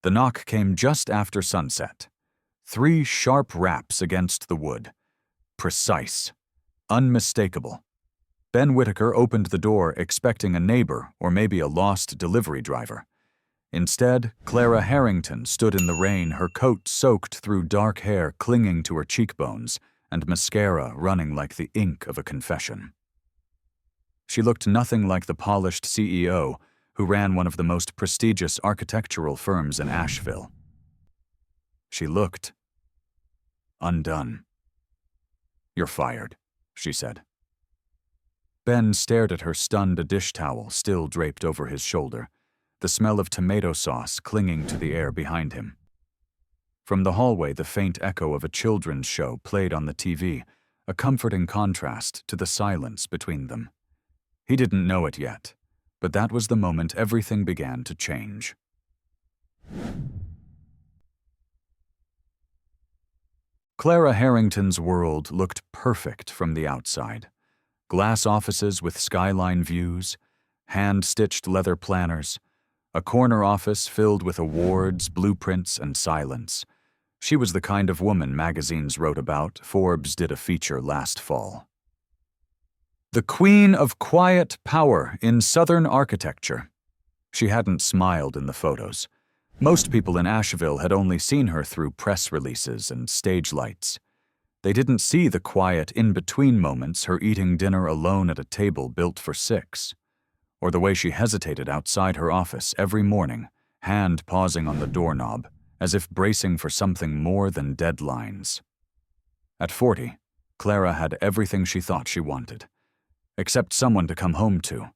The knock came just after sunset. 3 sharp raps against the wood. Precise. Unmistakable. Ben Whitaker opened the door expecting a neighbor or maybe a lost delivery driver. Instead, Clara Harrington stood in the rain, her coat soaked through dark hair clinging to her cheekbones and mascara running like the ink of a confession. She looked nothing like the polished CEO who ran one of the most prestigious architectural firms in Asheville. She looked undone. "You're fired," she said. Ben stared at her, stunned, a dish towel still draped over his shoulder, the smell of tomato sauce clinging to the air behind him. From the hallway, the faint echo of a children's show played on the TV, a comforting contrast to the silence between them. He didn't know it yet, but that was the moment everything began to change. Clara Harrington's world looked perfect from the outside. Glass offices with skyline views, hand-stitched leather planners, a corner office filled with awards, blueprints, and silence. She was the kind of woman magazines wrote about. Forbes did a feature last fall. The queen of quiet power in Southern architecture. She hadn't smiled in the photos. Most people in Asheville had only seen her through press releases and stage lights. They didn't see the quiet in-between moments, her eating dinner alone at a table built for 6, or the way she hesitated outside her office every morning, hand pausing on the doorknob, as if bracing for something more than deadlines. At 40, Clara had everything she thought she wanted, except someone to come home to,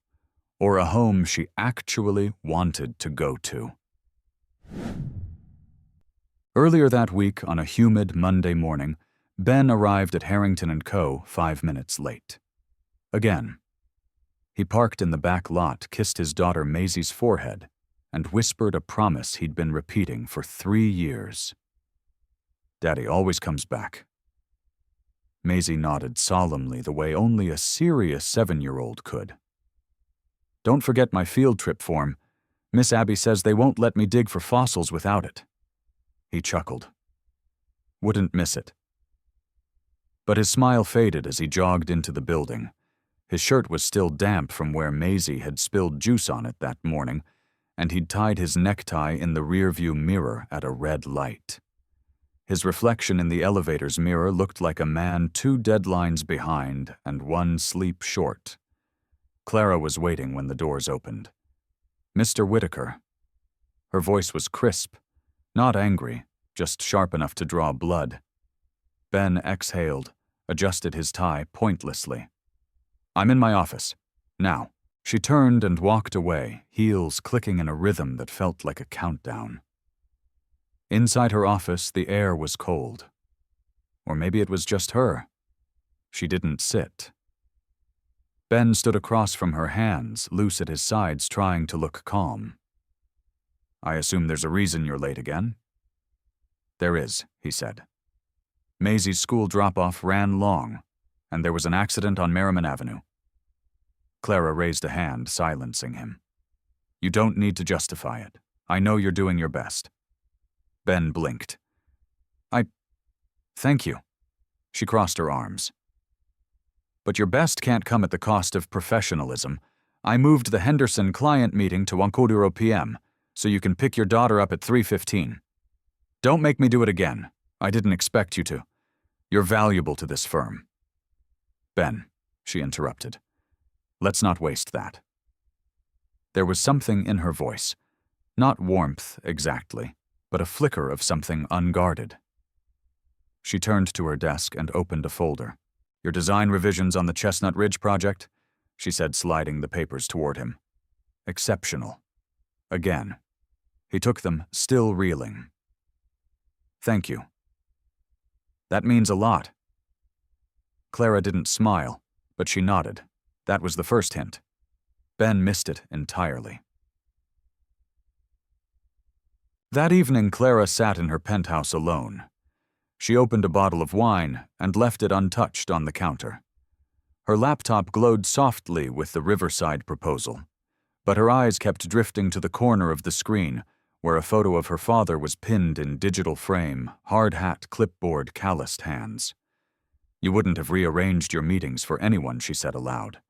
or a home she actually wanted to go to. Earlier that week, on a humid Monday morning, Ben arrived at Harrington & Co. 5 minutes late. Again. He parked in the back lot, kissed his daughter Maisie's forehead, and whispered a promise he'd been repeating for 3 years. "Daddy always comes back." Maisie nodded solemnly the way only a serious 7-year-old could. "Don't forget my field trip form. Miss Abby says they won't let me dig for fossils without it." He chuckled. Wouldn't miss it. But his smile faded as he jogged into the building. His shirt was still damp from where Maisie had spilled juice on it that morning, and he'd tied his necktie in the rearview mirror at a red light. His reflection in the elevator's mirror looked like a man 2 deadlines behind and 1 sleep short. Clara was waiting when the doors opened. "Mr. Whitaker." Her voice was crisp, not angry, just sharp enough to draw blood. Ben exhaled, adjusted his tie pointlessly. "I'm in my office. Now." She turned and walked away, heels clicking in a rhythm that felt like a countdown. Inside her office, the air was cold. Or maybe it was just her. She didn't sit. Ben stood across from her, hands loose at his sides, trying to look calm. "I assume there's a reason you're late again?" "There is," he said. "Maisie's school drop-off ran long, and there was an accident on Merriman Avenue." Clara raised a hand, silencing him. "You don't need to justify it. I know you're doing your best." Ben blinked. Thank you." She crossed her arms. "But your best can't come at the cost of professionalism. I moved the Henderson client meeting to 1:00 p.m., so you can pick your daughter up at 3:15. Don't make me do it again. I didn't expect you to. You're valuable to this firm." "Ben," she interrupted, "let's not waste that." There was something in her voice, not warmth exactly, but a flicker of something unguarded. She turned to her desk and opened a folder. "Your design revisions on the Chestnut Ridge project?" she said, sliding the papers toward him. "Exceptional." Again. He took them, still reeling. "Thank you." "That means a lot." Clara didn't smile, but she nodded. That was the first hint. Ben missed it entirely. That evening, Clara sat in her penthouse alone. She opened a bottle of wine and left it untouched on the counter. Her laptop glowed softly with the Riverside proposal, but her eyes kept drifting to the corner of the screen, where a photo of her father was pinned in digital frame, hard hat, clipboard, calloused hands. "You wouldn't have rearranged your meetings for anyone," she said aloud.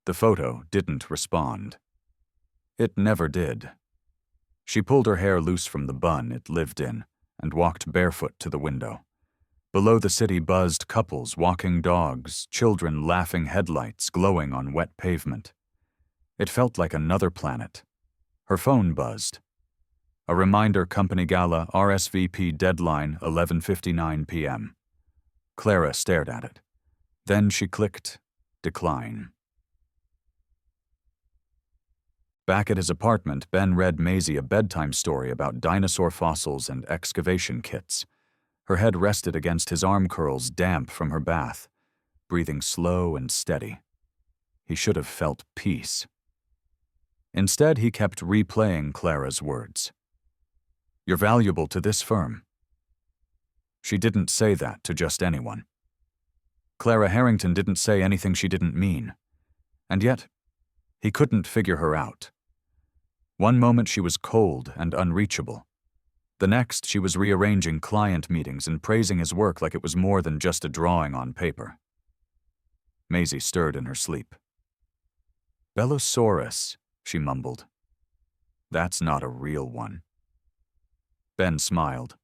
The photo didn't respond. It never did. She pulled her hair loose from the bun it lived in and walked barefoot to the window. Below the city buzzed couples walking dogs, children laughing, headlights glowing on wet pavement. It felt like another planet. Her phone buzzed. A reminder: company gala, RSVP deadline, 11:59 p.m. Clara stared at it. Then she clicked decline. Back at his apartment, Ben read Maisie a bedtime story about dinosaur fossils and excavation kits. Her head rested against his arm curls, damp from her bath, breathing slow and steady. He should have felt peace. Instead, he kept replaying Clara's words. "You're valuable to this firm." She didn't say that to just anyone. Clara Harrington didn't say anything she didn't mean. And yet, he couldn't figure her out. One moment she was cold and unreachable. The next, she was rearranging client meetings and praising his work like it was more than just a drawing on paper. Maisie stirred in her sleep. "Bellosaurus," she mumbled. "That's not a real one." Ben smiled.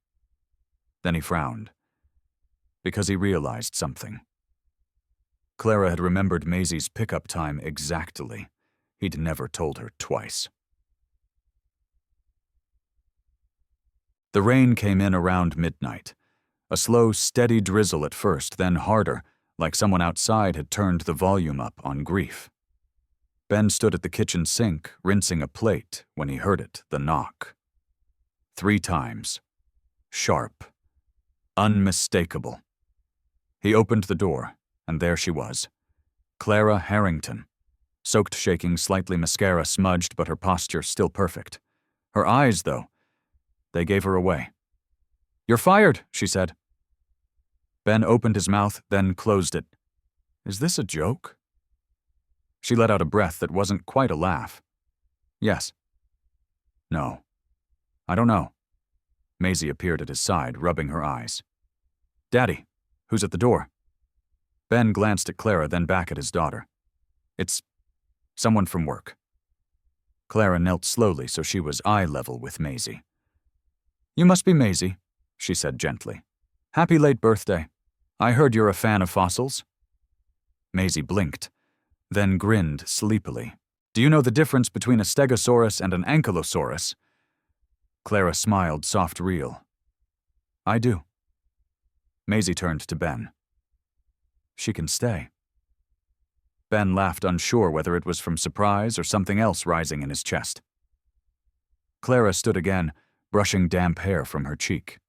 Then he frowned, because he realized something. Clara had remembered Maisie's pickup time exactly. He'd never told her twice. The rain came in around midnight. A slow, steady drizzle at first, then harder, like someone outside had turned the volume up on grief. Ben stood at the kitchen sink, rinsing a plate, when he heard it, the knock. 3 times. Sharp. Unmistakable. He opened the door, and there she was. Clara Harrington. Soaked, shaking, slightly mascara smudged, but her posture still perfect. Her eyes, though, they gave her away. "You're fired," she said. Ben opened his mouth, then closed it. "Is this a joke?" She let out a breath that wasn't quite a laugh. "Yes." "No. I don't know." Maisie appeared at his side, rubbing her eyes. "Daddy, who's at the door?" Ben glanced at Clara, then back at his daughter. "It's someone from work." Clara knelt slowly so she was eye level with Maisie. "You must be Maisie," she said gently. "Happy late birthday. I heard you're a fan of fossils." Maisie blinked, then grinned sleepily. "Do you know the difference between a stegosaurus and an ankylosaurus?" Clara smiled, soft real. "I do." Maisie turned to Ben. "She can stay." Ben laughed, unsure whether it was from surprise or something else rising in his chest. Clara stood again, brushing damp hair from her cheek.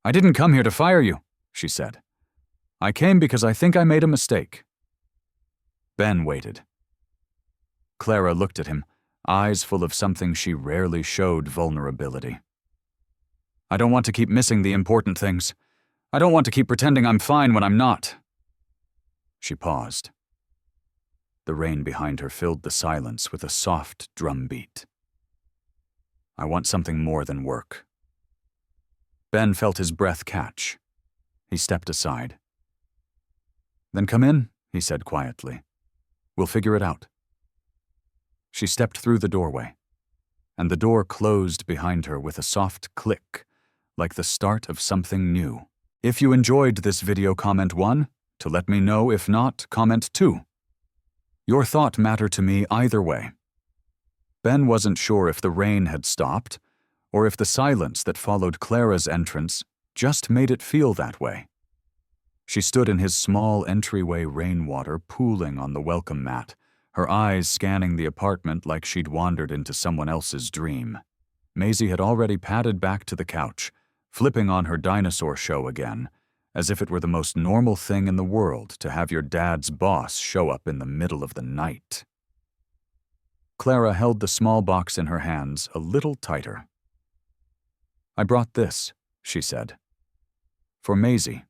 "I didn't come here to fire you," she said. "I came because I think I made a mistake." Ben waited. Clara looked at him, eyes full of something she rarely showed: vulnerability. "I don't want to keep missing the important things. I don't want to keep pretending I'm fine when I'm not." She paused. The rain behind her filled the silence with a soft drum beat. "I want something more than work." Ben felt his breath catch. He stepped aside. "Then come in," he said quietly. "We'll figure it out." She stepped through the doorway, and the door closed behind her with a soft click, like the start of something new. If you enjoyed this video, comment 1. To let me know. If not, comment 2. Your thought mattered to me either way. Ben wasn't sure if the rain had stopped, or if the silence that followed Clara's entrance just made it feel that way. She stood in his small entryway, rainwater pooling on the welcome mat, her eyes scanning the apartment like she'd wandered into someone else's dream. Maisie had already padded back to the couch, flipping on her dinosaur show again, as if it were the most normal thing in the world to have your dad's boss show up in the middle of the night. Clara held the small box in her hands a little tighter. "I brought this," she said. "For Maisie."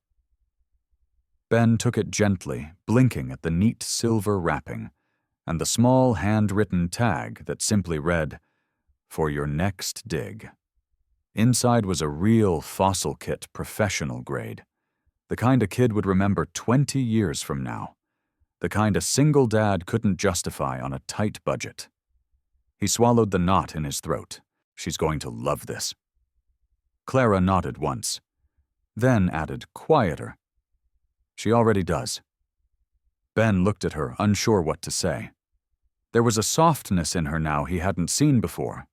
Ben took it gently, blinking at the neat silver wrapping, and the small handwritten tag that simply read, for your next dig. Inside was a real fossil kit, professional grade. The kind a kid would remember 20 years from now. The kind a single dad couldn't justify on a tight budget. He swallowed the knot in his throat. She's going to love this. Clara nodded once, then added, quieter. She already does. Ben looked at her, unsure what to say. There was a softness in her now he hadn't seen before.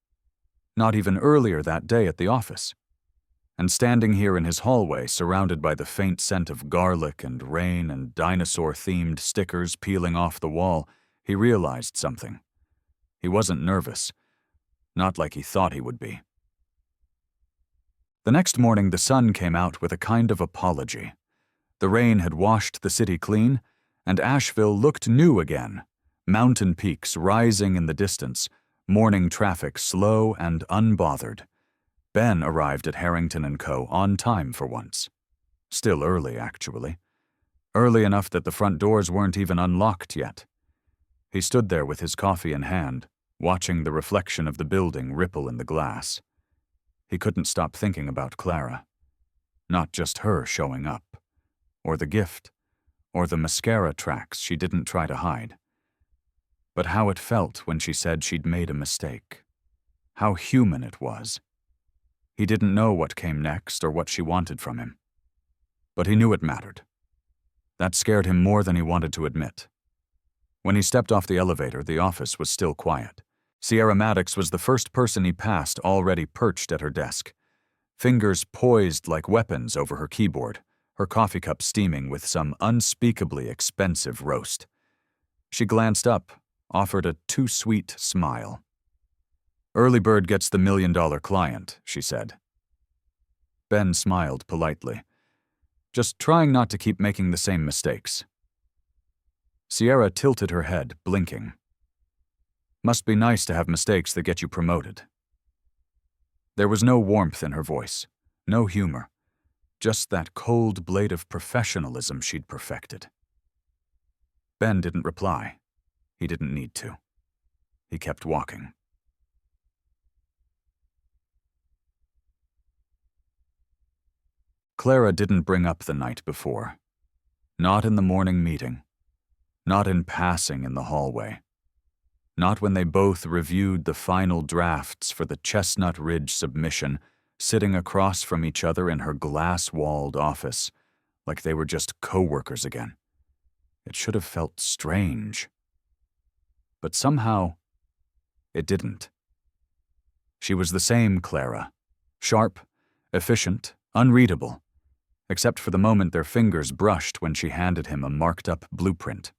Not even earlier that day at the office. And standing here in his hallway, surrounded by the faint scent of garlic and rain and dinosaur-themed stickers peeling off the wall, he realized something. He wasn't nervous. Not like he thought he would be. The next morning, the sun came out with a kind of apology. The rain had washed the city clean, and Asheville looked new again. Mountain peaks rising in the distance, morning traffic slow and unbothered. Ben arrived at Harrington & Co. on time for once. Still early, actually. Early enough that the front doors weren't even unlocked yet. He stood there with his coffee in hand, watching the reflection of the building ripple in the glass. He couldn't stop thinking about Clara. Not just her showing up, or the gift, or the mascara tracks she didn't try to hide. But how it felt when she said she'd made a mistake. How human it was. He didn't know what came next or what she wanted from him. But he knew it mattered. That scared him more than he wanted to admit. When he stepped off the elevator, the office was still quiet. Sierra Maddox was the first person he passed, already perched at her desk. Fingers poised like weapons over her keyboard, her coffee cup steaming with some unspeakably expensive roast. She glanced up, offered a too-sweet smile. "Early bird gets the $1 million client," she said. Ben smiled politely, just trying not to keep making the same mistakes. Sierra tilted her head, blinking. Must be nice to have mistakes that get you promoted. There was no warmth in her voice, no humor, just that cold blade of professionalism she'd perfected. Ben didn't reply. He didn't need to. He kept walking. Clara didn't bring up the night before. Not in the morning meeting. Not in passing in the hallway. Not when they both reviewed the final drafts for the Chestnut Ridge submission, sitting across from each other in her glass-walled office, like they were just co-workers again. It should have felt strange. But somehow, it didn't. She was the same Clara, sharp, efficient, unreadable, except for the moment their fingers brushed when she handed him a marked-up blueprint.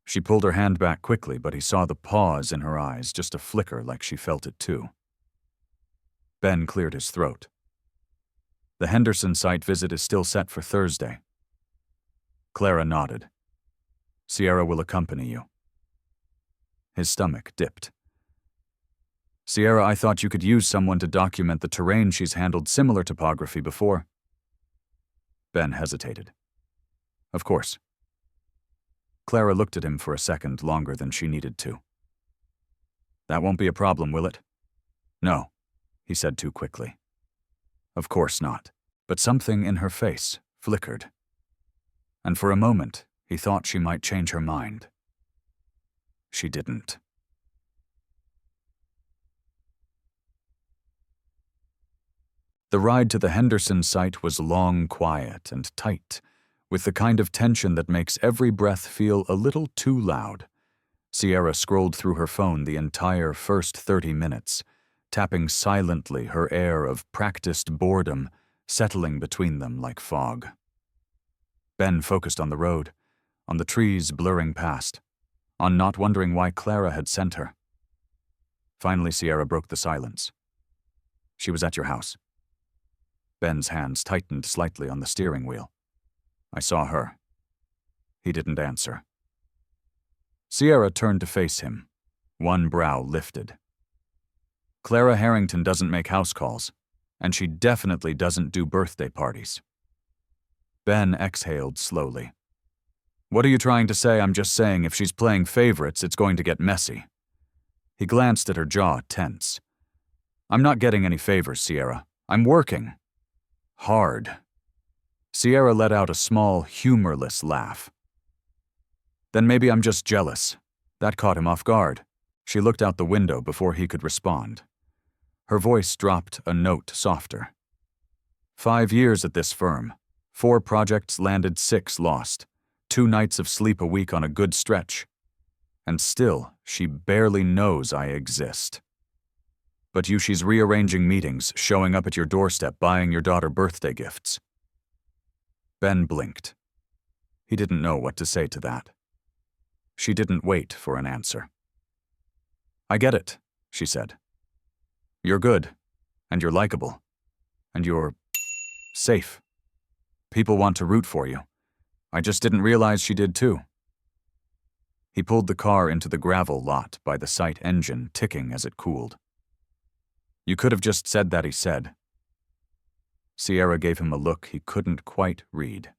She pulled her hand back quickly, but he saw the pause in her eyes, just a flicker like she felt it too. Ben cleared his throat. The Henderson site visit is still set for Thursday. Clara nodded. Sierra will accompany you. His stomach dipped. Sierra, I thought you could use someone to document the terrain she's handled similar topography before. Ben hesitated. Of course. Clara looked at him for a second longer than she needed to. That won't be a problem, will it? No, he said too quickly. Of course not. But something in her face flickered. And for a moment, he thought she might change her mind. She didn't. The ride to the Henderson site was long, quiet, and tight, with the kind of tension that makes every breath feel a little too loud. Sierra scrolled through her phone the entire first 30 minutes, tapping silently, her air of practiced boredom settling between them like fog. Ben focused on the road, on the trees blurring past, on not wondering why Clara had sent her. Finally, Sierra broke the silence. She was at your house. Ben's hands tightened slightly on the steering wheel. I saw her. He didn't answer. Sierra turned to face him, one brow lifted. Clara Harrington doesn't make house calls, and she definitely doesn't do birthday parties. Ben exhaled slowly. What are you trying to say? I'm just saying if she's playing favorites, it's going to get messy. He glanced at her jaw tense, I'm not getting any favors, Sierra. I'm working. Hard. Sierra let out a small, humorless laugh. Then maybe I'm just jealous. That caught him off guard. She looked out the window before he could respond. Her voice dropped a note softer. 5 years at this firm. 4 projects landed, 6 lost. 2 nights of sleep a week on a good stretch. And still, she barely knows I exist. But she's rearranging meetings, showing up at your doorstep, buying your daughter birthday gifts. Ben blinked. He didn't know what to say to that. She didn't wait for an answer. I get it, she said. You're good, and you're likable, and you're safe. People want to root for you. I just didn't realize she did too. He pulled the car into the gravel lot by the site engine ticking as it cooled. You could have just said that, he said. Sierra gave him a look he couldn't quite read.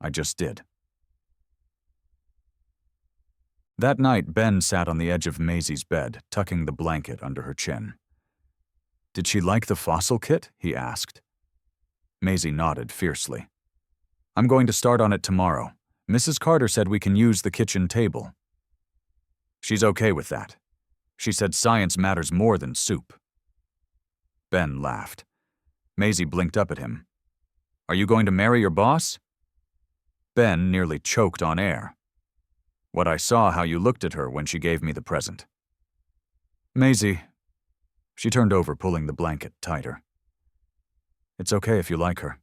I just did. That night, Ben sat on the edge of Maisie's bed, tucking the blanket under her chin. Did she like the fossil kit? He asked. Maisie nodded fiercely. I'm going to start on it tomorrow. Mrs. Carter said we can use the kitchen table. She's okay with that. She said science matters more than soup. Ben laughed. Maisie blinked up at him. Are you going to marry your boss? Ben nearly choked on air. What I saw how you looked at her when she gave me the present. Maisie. She turned over, pulling the blanket tighter. It's okay if you like her.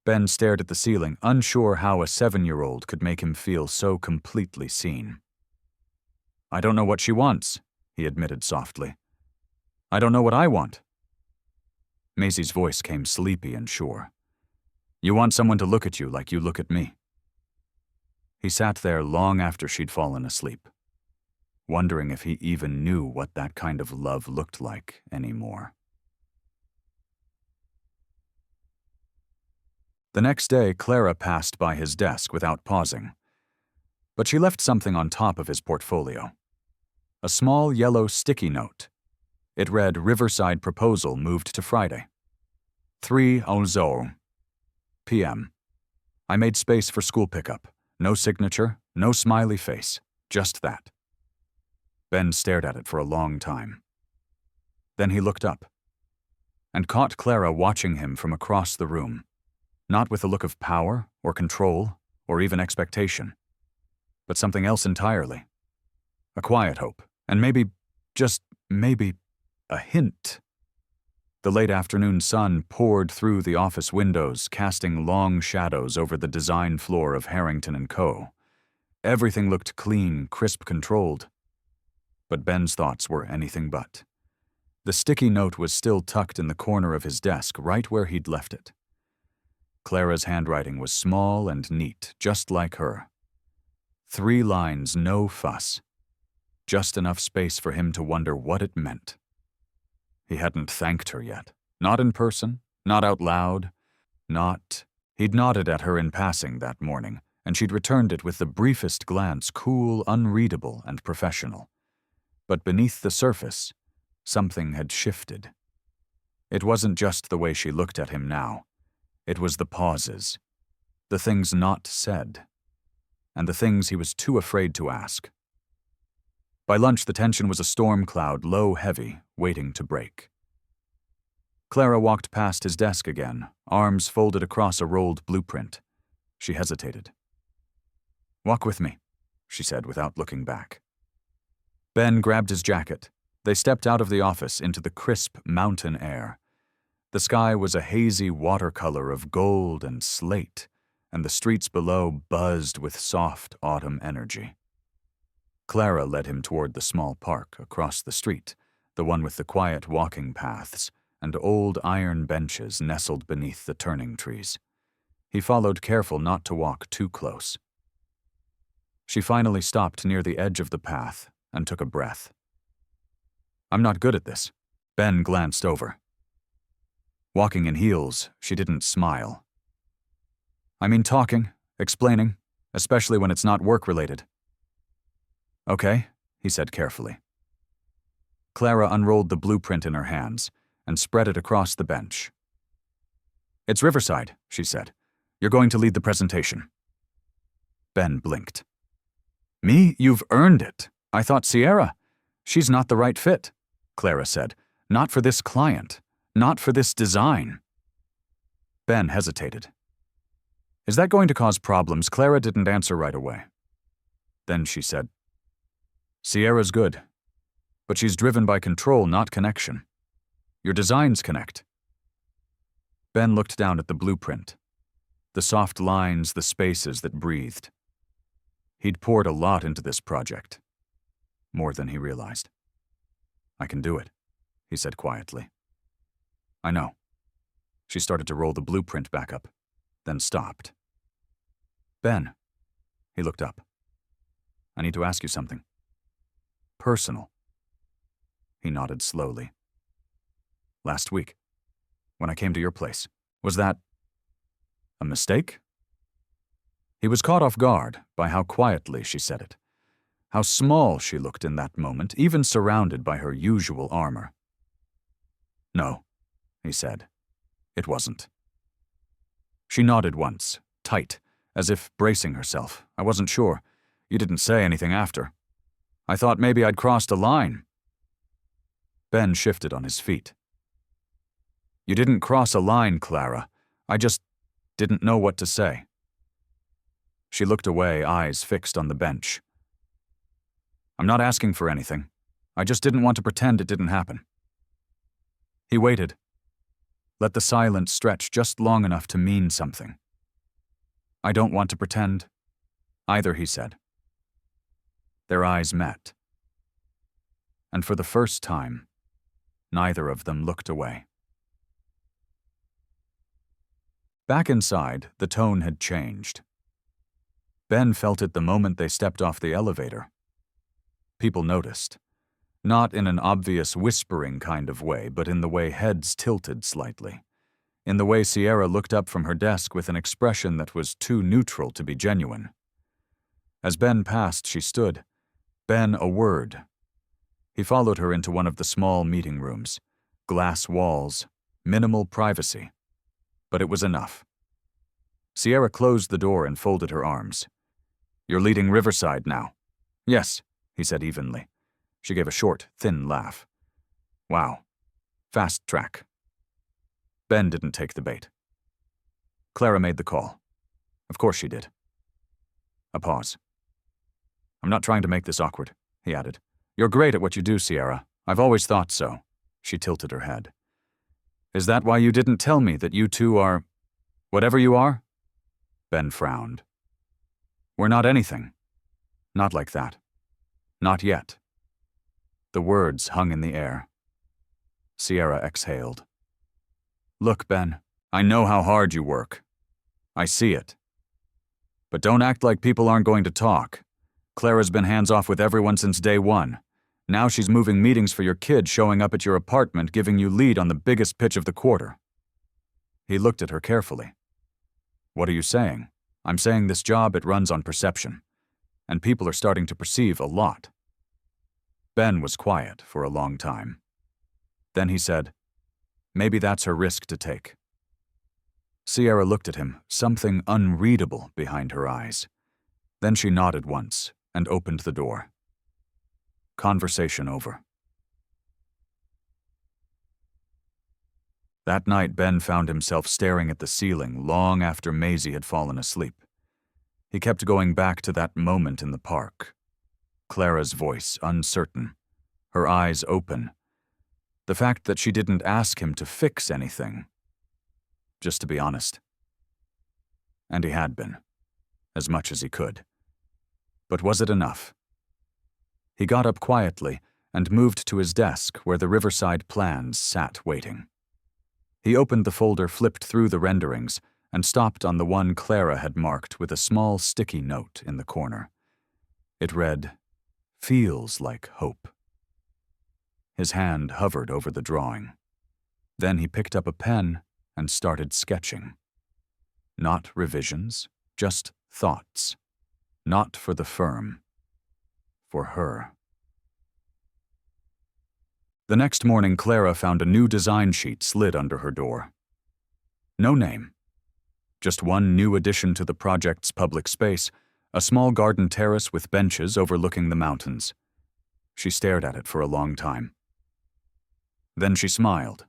Ben stared at the ceiling, unsure how a 7-year-old could make him feel so completely seen. I don't know what she wants, he admitted softly. I don't know what I want. Maisie's voice came sleepy and sure. You want someone to look at you like you look at me. He sat there long after she'd fallen asleep, wondering if he even knew what that kind of love looked like anymore. The next day, Clara passed by his desk without pausing, but she left something on top of his portfolio. A small yellow sticky note. It read, Riverside proposal moved to Friday. 3:00 p.m. I made space for school pickup. No signature, no smiley face, just that. Ben stared at it for a long time. Then he looked up and caught Clara watching him from across the room, not with a look of power or control or even expectation, but something else entirely. A quiet hope, and maybe, just maybe, a hint. The late afternoon sun poured through the office windows, casting long shadows over the design floor of Harrington & Co. Everything looked clean, crisp, controlled. But Ben's thoughts were anything but. The sticky note was still tucked in the corner of his desk, right where he'd left it. Clara's handwriting was small and neat, just like her. 3 lines, no fuss. Just enough space for him to wonder what it meant. He hadn't thanked her yet. Not in person, not out loud, He'd nodded at her in passing that morning, and she'd returned it with the briefest glance, cool, unreadable, and professional. But beneath the surface, something had shifted. It wasn't just the way she looked at him now. It was the pauses, the things not said, and the things he was too afraid to ask. By lunch, the tension was a storm cloud, low, heavy, waiting to break. Clara walked past his desk again, arms folded across a rolled blueprint. She hesitated. Walk with me, she said without looking back. Ben grabbed his jacket. They stepped out of the office into the crisp mountain air. The sky was a hazy watercolor of gold and slate, and the streets below buzzed with soft autumn energy. Clara led him toward the small park across the street, the one with the quiet walking paths and old iron benches nestled beneath the turning trees. He followed, careful not to walk too close. She finally stopped near the edge of the path and took a breath. I'm not good at this. Ben glanced over. Walking in heels, she didn't smile. I mean talking, explaining, especially when it's not work-related. Okay, he said carefully. Clara unrolled the blueprint in her hands and spread it across the bench. "It's Riverside," she said. "You're going to lead the presentation." Ben blinked. "Me? You've earned it. I thought Sierra. She's not the right fit," Clara said. "Not for this client. Not for this design." Ben hesitated. "Is that going to cause problems?" Clara didn't answer right away. Then she said, "Sierra's good, but she's driven by control, not connection. Your designs connect." Ben looked down at the blueprint, the soft lines, the spaces that breathed. He'd poured a lot into this project, more than he realized. "I can do it," he said quietly. "I know." She started to roll the blueprint back up, then stopped. "Ben," he looked up. "I need to ask you something. Personal." He nodded slowly. "Last week, when I came to your place, was that a mistake?" He was caught off guard by how quietly she said it, how small she looked in that moment, even surrounded by her usual armor. "No," he said. "It wasn't." She nodded once, tight, as if bracing herself. "I wasn't sure. You didn't say anything after. I thought maybe I'd crossed a line." Ben shifted on his feet. "You didn't cross a line, Clara. I just didn't know what to say." She looked away, eyes fixed on the bench. "I'm not asking for anything. I just didn't want to pretend it didn't happen." He waited. Let the silence stretch just long enough to mean something. "I don't want to pretend either," he said. Their eyes met. And for the first time, neither of them looked away. Back inside, the tone had changed. Ben felt it the moment they stepped off the elevator. People noticed. Not in an obvious whispering kind of way, but in the way heads tilted slightly. In the way Sierra looked up from her desk with an expression that was too neutral to be genuine. As Ben passed, she stood. Ben, a word. He followed her into one of the small meeting rooms. Glass walls, minimal privacy. But it was enough. Sierra closed the door and folded her arms. "You're leading Riverside now." "Yes," he said evenly. She gave a short, thin laugh. "Wow. Fast track." Ben didn't take the bait. Clara made the call. Of course she did. A pause. "I'm not trying to make this awkward," he added. "You're great at what you do, Sierra. I've always thought so." She tilted her head. "Is that why you didn't tell me that you two are whatever you are?" Ben frowned. "We're not anything. Not like that. Not yet." The words hung in the air. Sierra exhaled. "Look, Ben, I know how hard you work. I see it. But don't act like people aren't going to talk. Clara's been hands-off with everyone since day one. Now she's moving meetings for your kid, showing up at your apartment, giving you lead on the biggest pitch of the quarter." He looked at her carefully. "What are you saying?" "I'm saying this job, it runs on perception. And people are starting to perceive a lot." Ben was quiet for a long time. Then he said, "Maybe that's her risk to take." Sierra looked at him, something unreadable behind her eyes. Then she nodded once and opened the door. Conversation over. That night, Ben found himself staring at the ceiling long after Maisie had fallen asleep. He kept going back to that moment in the park. Clara's voice uncertain, her eyes open. The fact that she didn't ask him to fix anything. Just to be honest. And he had been, as much as he could. But was it enough? He got up quietly and moved to his desk where the Riverside plans sat waiting. He opened the folder, flipped through the renderings, and stopped on the one Clara had marked with a small sticky note in the corner. It read, "Feels like hope." His hand hovered over the drawing. Then he picked up a pen and started sketching. Not revisions, just thoughts. Not for the firm. For her. The next morning, Clara found a new design sheet slid under her door. No name. Just one new addition to the project's public space, a small garden terrace with benches overlooking the mountains. She stared at it for a long time. Then she smiled.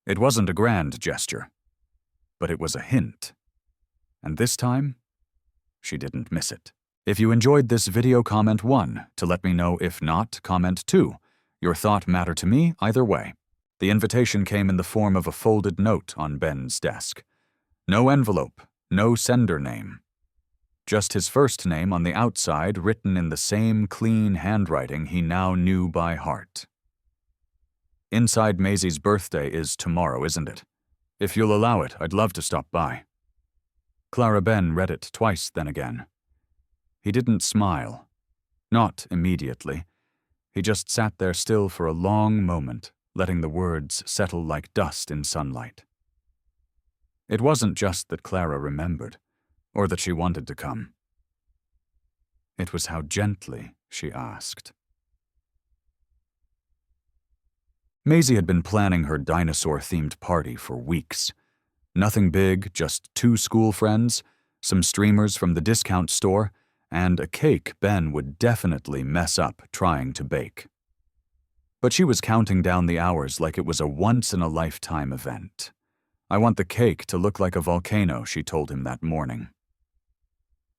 It wasn't a grand gesture, but it was a hint. And this time, she didn't miss it. If you enjoyed this video, comment 1 to let me know. If not, comment 2. Your thought mattered to me either way. The invitation came in the form of a folded note on Ben's desk. No envelope, no sender name. Just his first name on the outside, written in the same clean handwriting he now knew by heart. Inside, Maisie's birthday is tomorrow, isn't it? If you'll allow it, I'd love to stop by. Clara Ben read it twice, then again. He didn't smile. Not immediately. He just sat there still for a long moment, letting the words settle like dust in sunlight. It wasn't just that Clara remembered, or that she wanted to come. It was how gently she asked. Maisie had been planning her dinosaur-themed party for weeks. Nothing big, just 2 school friends, some streamers from the discount store, and a cake Ben would definitely mess up trying to bake. But she was counting down the hours like it was a once-in-a-lifetime event. I want the cake to look like a volcano, she told him that morning.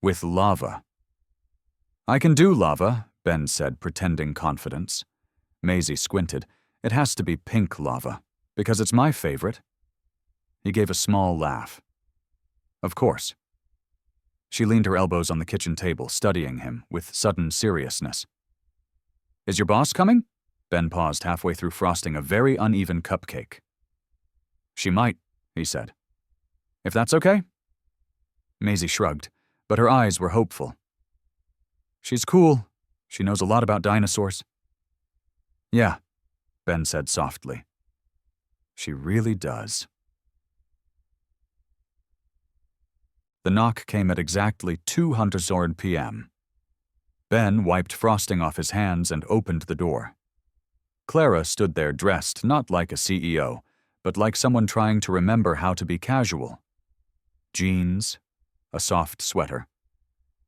With lava. I can do lava, Ben said, pretending confidence. Maisie squinted. It has to be pink lava, because it's my favorite. He gave a small laugh. Of course. She leaned her elbows on the kitchen table, studying him with sudden seriousness. Is your boss coming? Ben paused halfway through frosting a very uneven cupcake. She might, he said. If that's okay? Maisie shrugged, but her eyes were hopeful. She's cool. She knows a lot about dinosaurs. Yeah, Ben said softly. She really does. The knock came at exactly 2:00 p.m. Ben wiped frosting off his hands and opened the door. Clara stood there dressed not like a CEO, but like someone trying to remember how to be casual. Jeans, a soft sweater.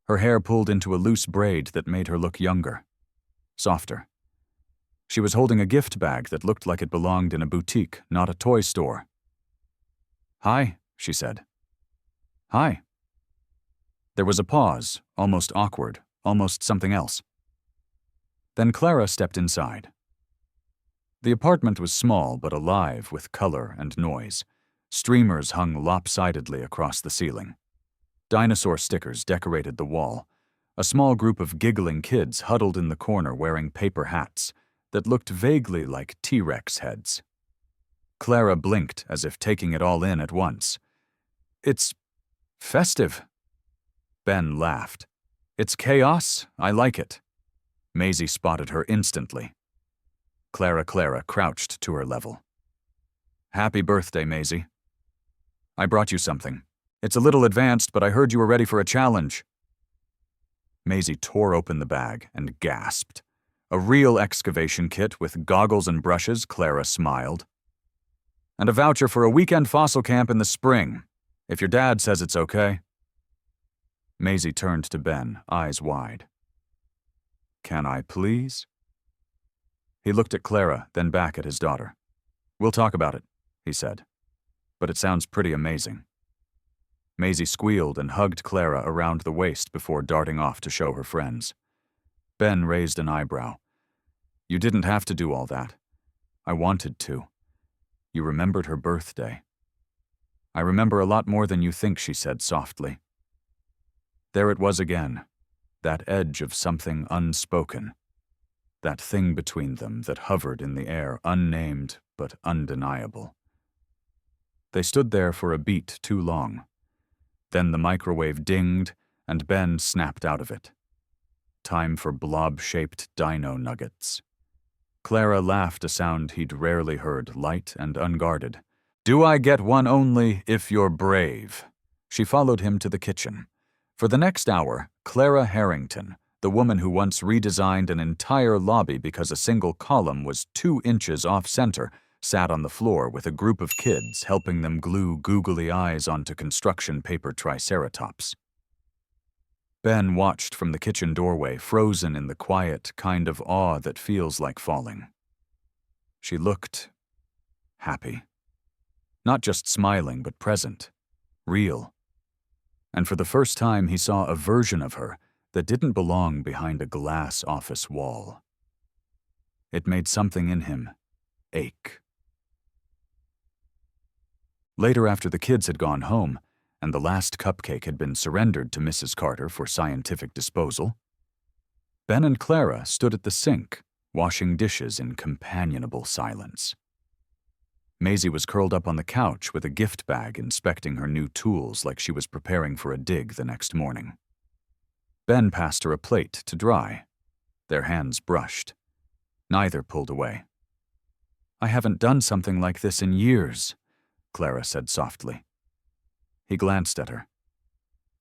Her hair pulled into a loose braid that made her look younger. Softer. She was holding a gift bag that looked like it belonged in a boutique, not a toy store. Hi, she said. Hi. There was a pause, almost awkward, almost something else. Then Clara stepped inside. The apartment was small but alive with color and noise. Streamers hung lopsidedly across the ceiling. Dinosaur stickers decorated the wall. A small group of giggling kids huddled in the corner wearing paper hats that looked vaguely like T-Rex heads. Clara blinked as if taking it all in at once. It's festive. Ben laughed. It's chaos. I like it. Maisie spotted her instantly. Clara crouched to her level. Happy birthday, Maisie. I brought you something. It's a little advanced, but I heard you were ready for a challenge. Maisie tore open the bag and gasped. A real excavation kit with goggles and brushes, Clara smiled. And a voucher for a weekend fossil camp in the spring, if your dad says it's okay. Maisie turned to Ben, eyes wide. Can I please? He looked at Clara, then back at his daughter. We'll talk about it, he said. But it sounds pretty amazing. Maisie squealed and hugged Clara around the waist before darting off to show her friends. Ben raised an eyebrow. You didn't have to do all that. I wanted to. You remembered her birthday. I remember a lot more than you think, she said softly. There it was again, that edge of something unspoken. That thing between them that hovered in the air, unnamed but undeniable. They stood there for a beat too long. Then the microwave dinged, and Ben snapped out of it. Time for blob-shaped dino nuggets. Clara laughed a sound he'd rarely heard, light and unguarded. Do I get one only if you're brave? She followed him to the kitchen. For the next hour, Clara Harrington, The woman who once redesigned an entire lobby because a single column was 2 inches off-center sat on the floor with a group of kids helping them glue googly eyes onto construction paper triceratops. Ben watched from the kitchen doorway, frozen in the quiet kind of awe that feels like falling. She looked happy. Not just smiling, but present, real. And for the first time, he saw a version of her that didn't belong behind a glass office wall. It made something in him ache. Later, after the kids had gone home, and the last cupcake had been surrendered to Mrs. Carter for scientific disposal, Ben and Clara stood at the sink, washing dishes in companionable silence. Maisie was curled up on the couch with a gift bag, inspecting her new tools like she was preparing for a dig the next morning. Ben passed her a plate to dry. Their hands brushed. Neither pulled away. "I haven't done something like this in years," Clara said softly. He glanced at her.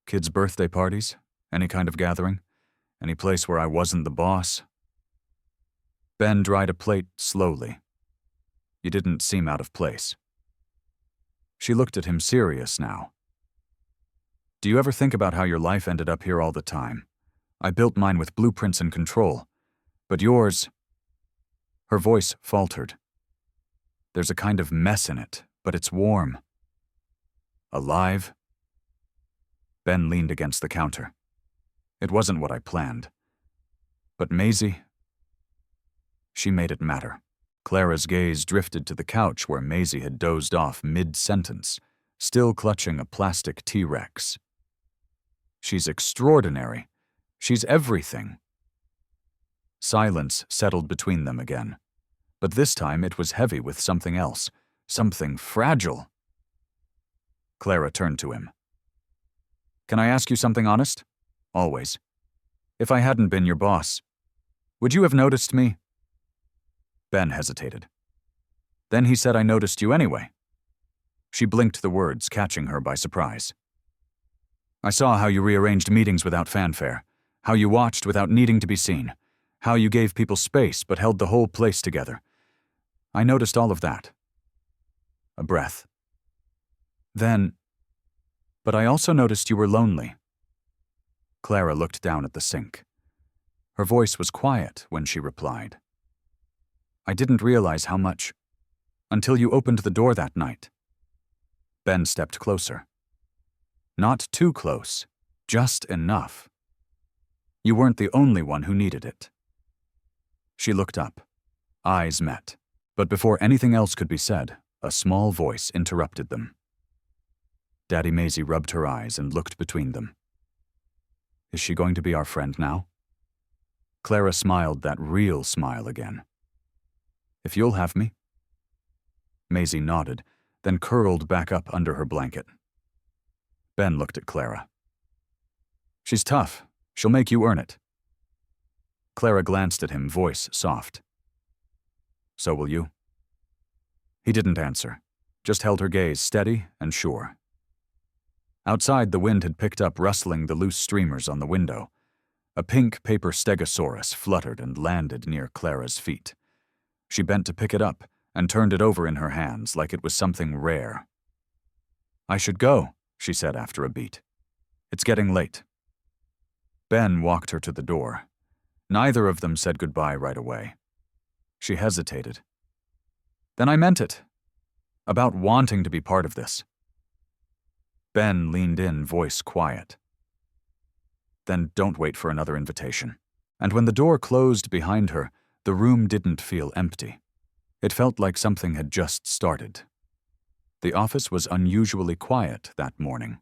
"Kids' birthday parties? Any kind of gathering? Any place where I wasn't the boss?" Ben dried a plate slowly. "You didn't seem out of place." She looked at him serious now. "Do you ever think about how your life ended up here all the time? I built mine with blueprints and control. But yours—" Her voice faltered. "There's a kind of mess in it, but it's warm. Alive?" Ben leaned against the counter. "It wasn't what I planned. But Maisie—" She made it matter. Clara's gaze drifted to the couch where Maisie had dozed off mid-sentence, still clutching a plastic T-Rex. "She's extraordinary. She's everything." Silence settled between them again, but this time it was heavy with something else, something fragile. Clara turned to him. "Can I ask you something honest? Always. If I hadn't been your boss, would you have noticed me?" Ben hesitated. Then he said, "I noticed you anyway." She blinked the words, catching her by surprise. "I saw how you rearranged meetings without fanfare, how you watched without needing to be seen, how you gave people space but held the whole place together. I noticed all of that." A breath. "Then, but I also noticed you were lonely." Clara looked down at the sink. Her voice was quiet when she replied. "I didn't realize how much until you opened the door that night." Ben stepped closer. "Not too close, just enough. You weren't the only one who needed it." She looked up. Eyes met, but before anything else could be said, a small voice interrupted them. Daddy Maisie rubbed her eyes and looked between them. "Is she going to be our friend now?" Clara smiled that real smile again. "If you'll have me." Maisie nodded, then curled back up under her blanket. Ben looked at Clara. "She's tough. She'll make you earn it." Clara glanced at him, voice soft. "So will you?" He didn't answer, just held her gaze steady and sure. Outside, the wind had picked up, rustling the loose streamers on the window. A pink paper stegosaurus fluttered and landed near Clara's feet. She bent to pick it up and turned it over in her hands like it was something rare. "I should go," she said after a beat. "It's getting late." Ben walked her to the door. Neither of them said goodbye right away. She hesitated. "Then I meant it. About wanting to be part of this." Ben leaned in, voice quiet. "Then don't wait for another invitation." And when the door closed behind her, the room didn't feel empty. It felt like something had just started. The office was unusually quiet that morning.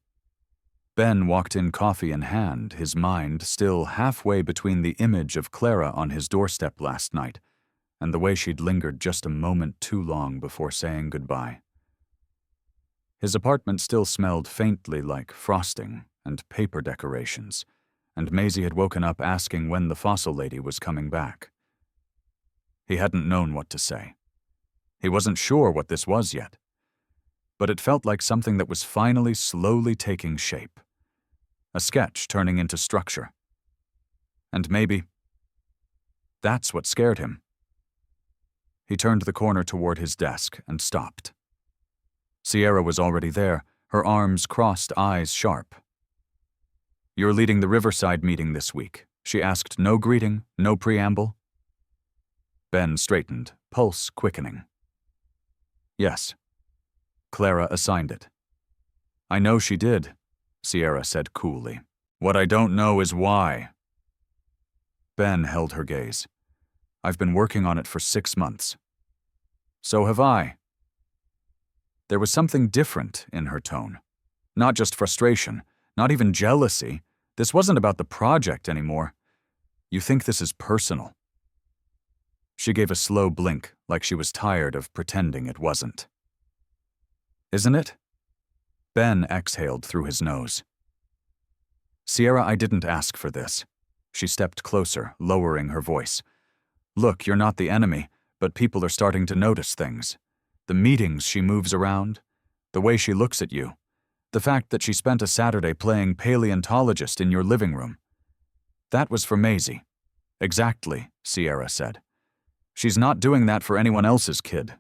Ben walked in, coffee in hand, his mind still halfway between the image of Clara on his doorstep last night and the way she'd lingered just a moment too long before saying goodbye. His apartment still smelled faintly like frosting and paper decorations, and Maisie had woken up asking when the fossil lady was coming back. He hadn't known what to say. He wasn't sure what this was yet, but it felt like something that was finally slowly taking shape. A sketch turning into structure. And maybe that's what scared him. He turned the corner toward his desk and stopped. Sierra was already there, her arms crossed, eyes sharp. "You're leading the Riverside meeting this week," she asked, no greeting, no preamble. Ben straightened, pulse quickening. "Yes." Clara assigned it. "I know she did," Sierra said coolly. "What I don't know is why." Ben held her gaze. "I've been working on it for 6 months." "So have I." There was something different in her tone. Not just frustration, not even jealousy. This wasn't about the project anymore. "You think this is personal." She gave a slow blink, like she was tired of pretending it wasn't. "Isn't it?" Ben exhaled through his nose. "Sierra, I didn't ask for this." She stepped closer, lowering her voice. "Look, you're not the enemy, but people are starting to notice things. The meetings she moves around, the way she looks at you, the fact that she spent a Saturday playing paleontologist in your living room. That was for Maisie." "Exactly," Sierra said. "She's not doing that for anyone else's kid."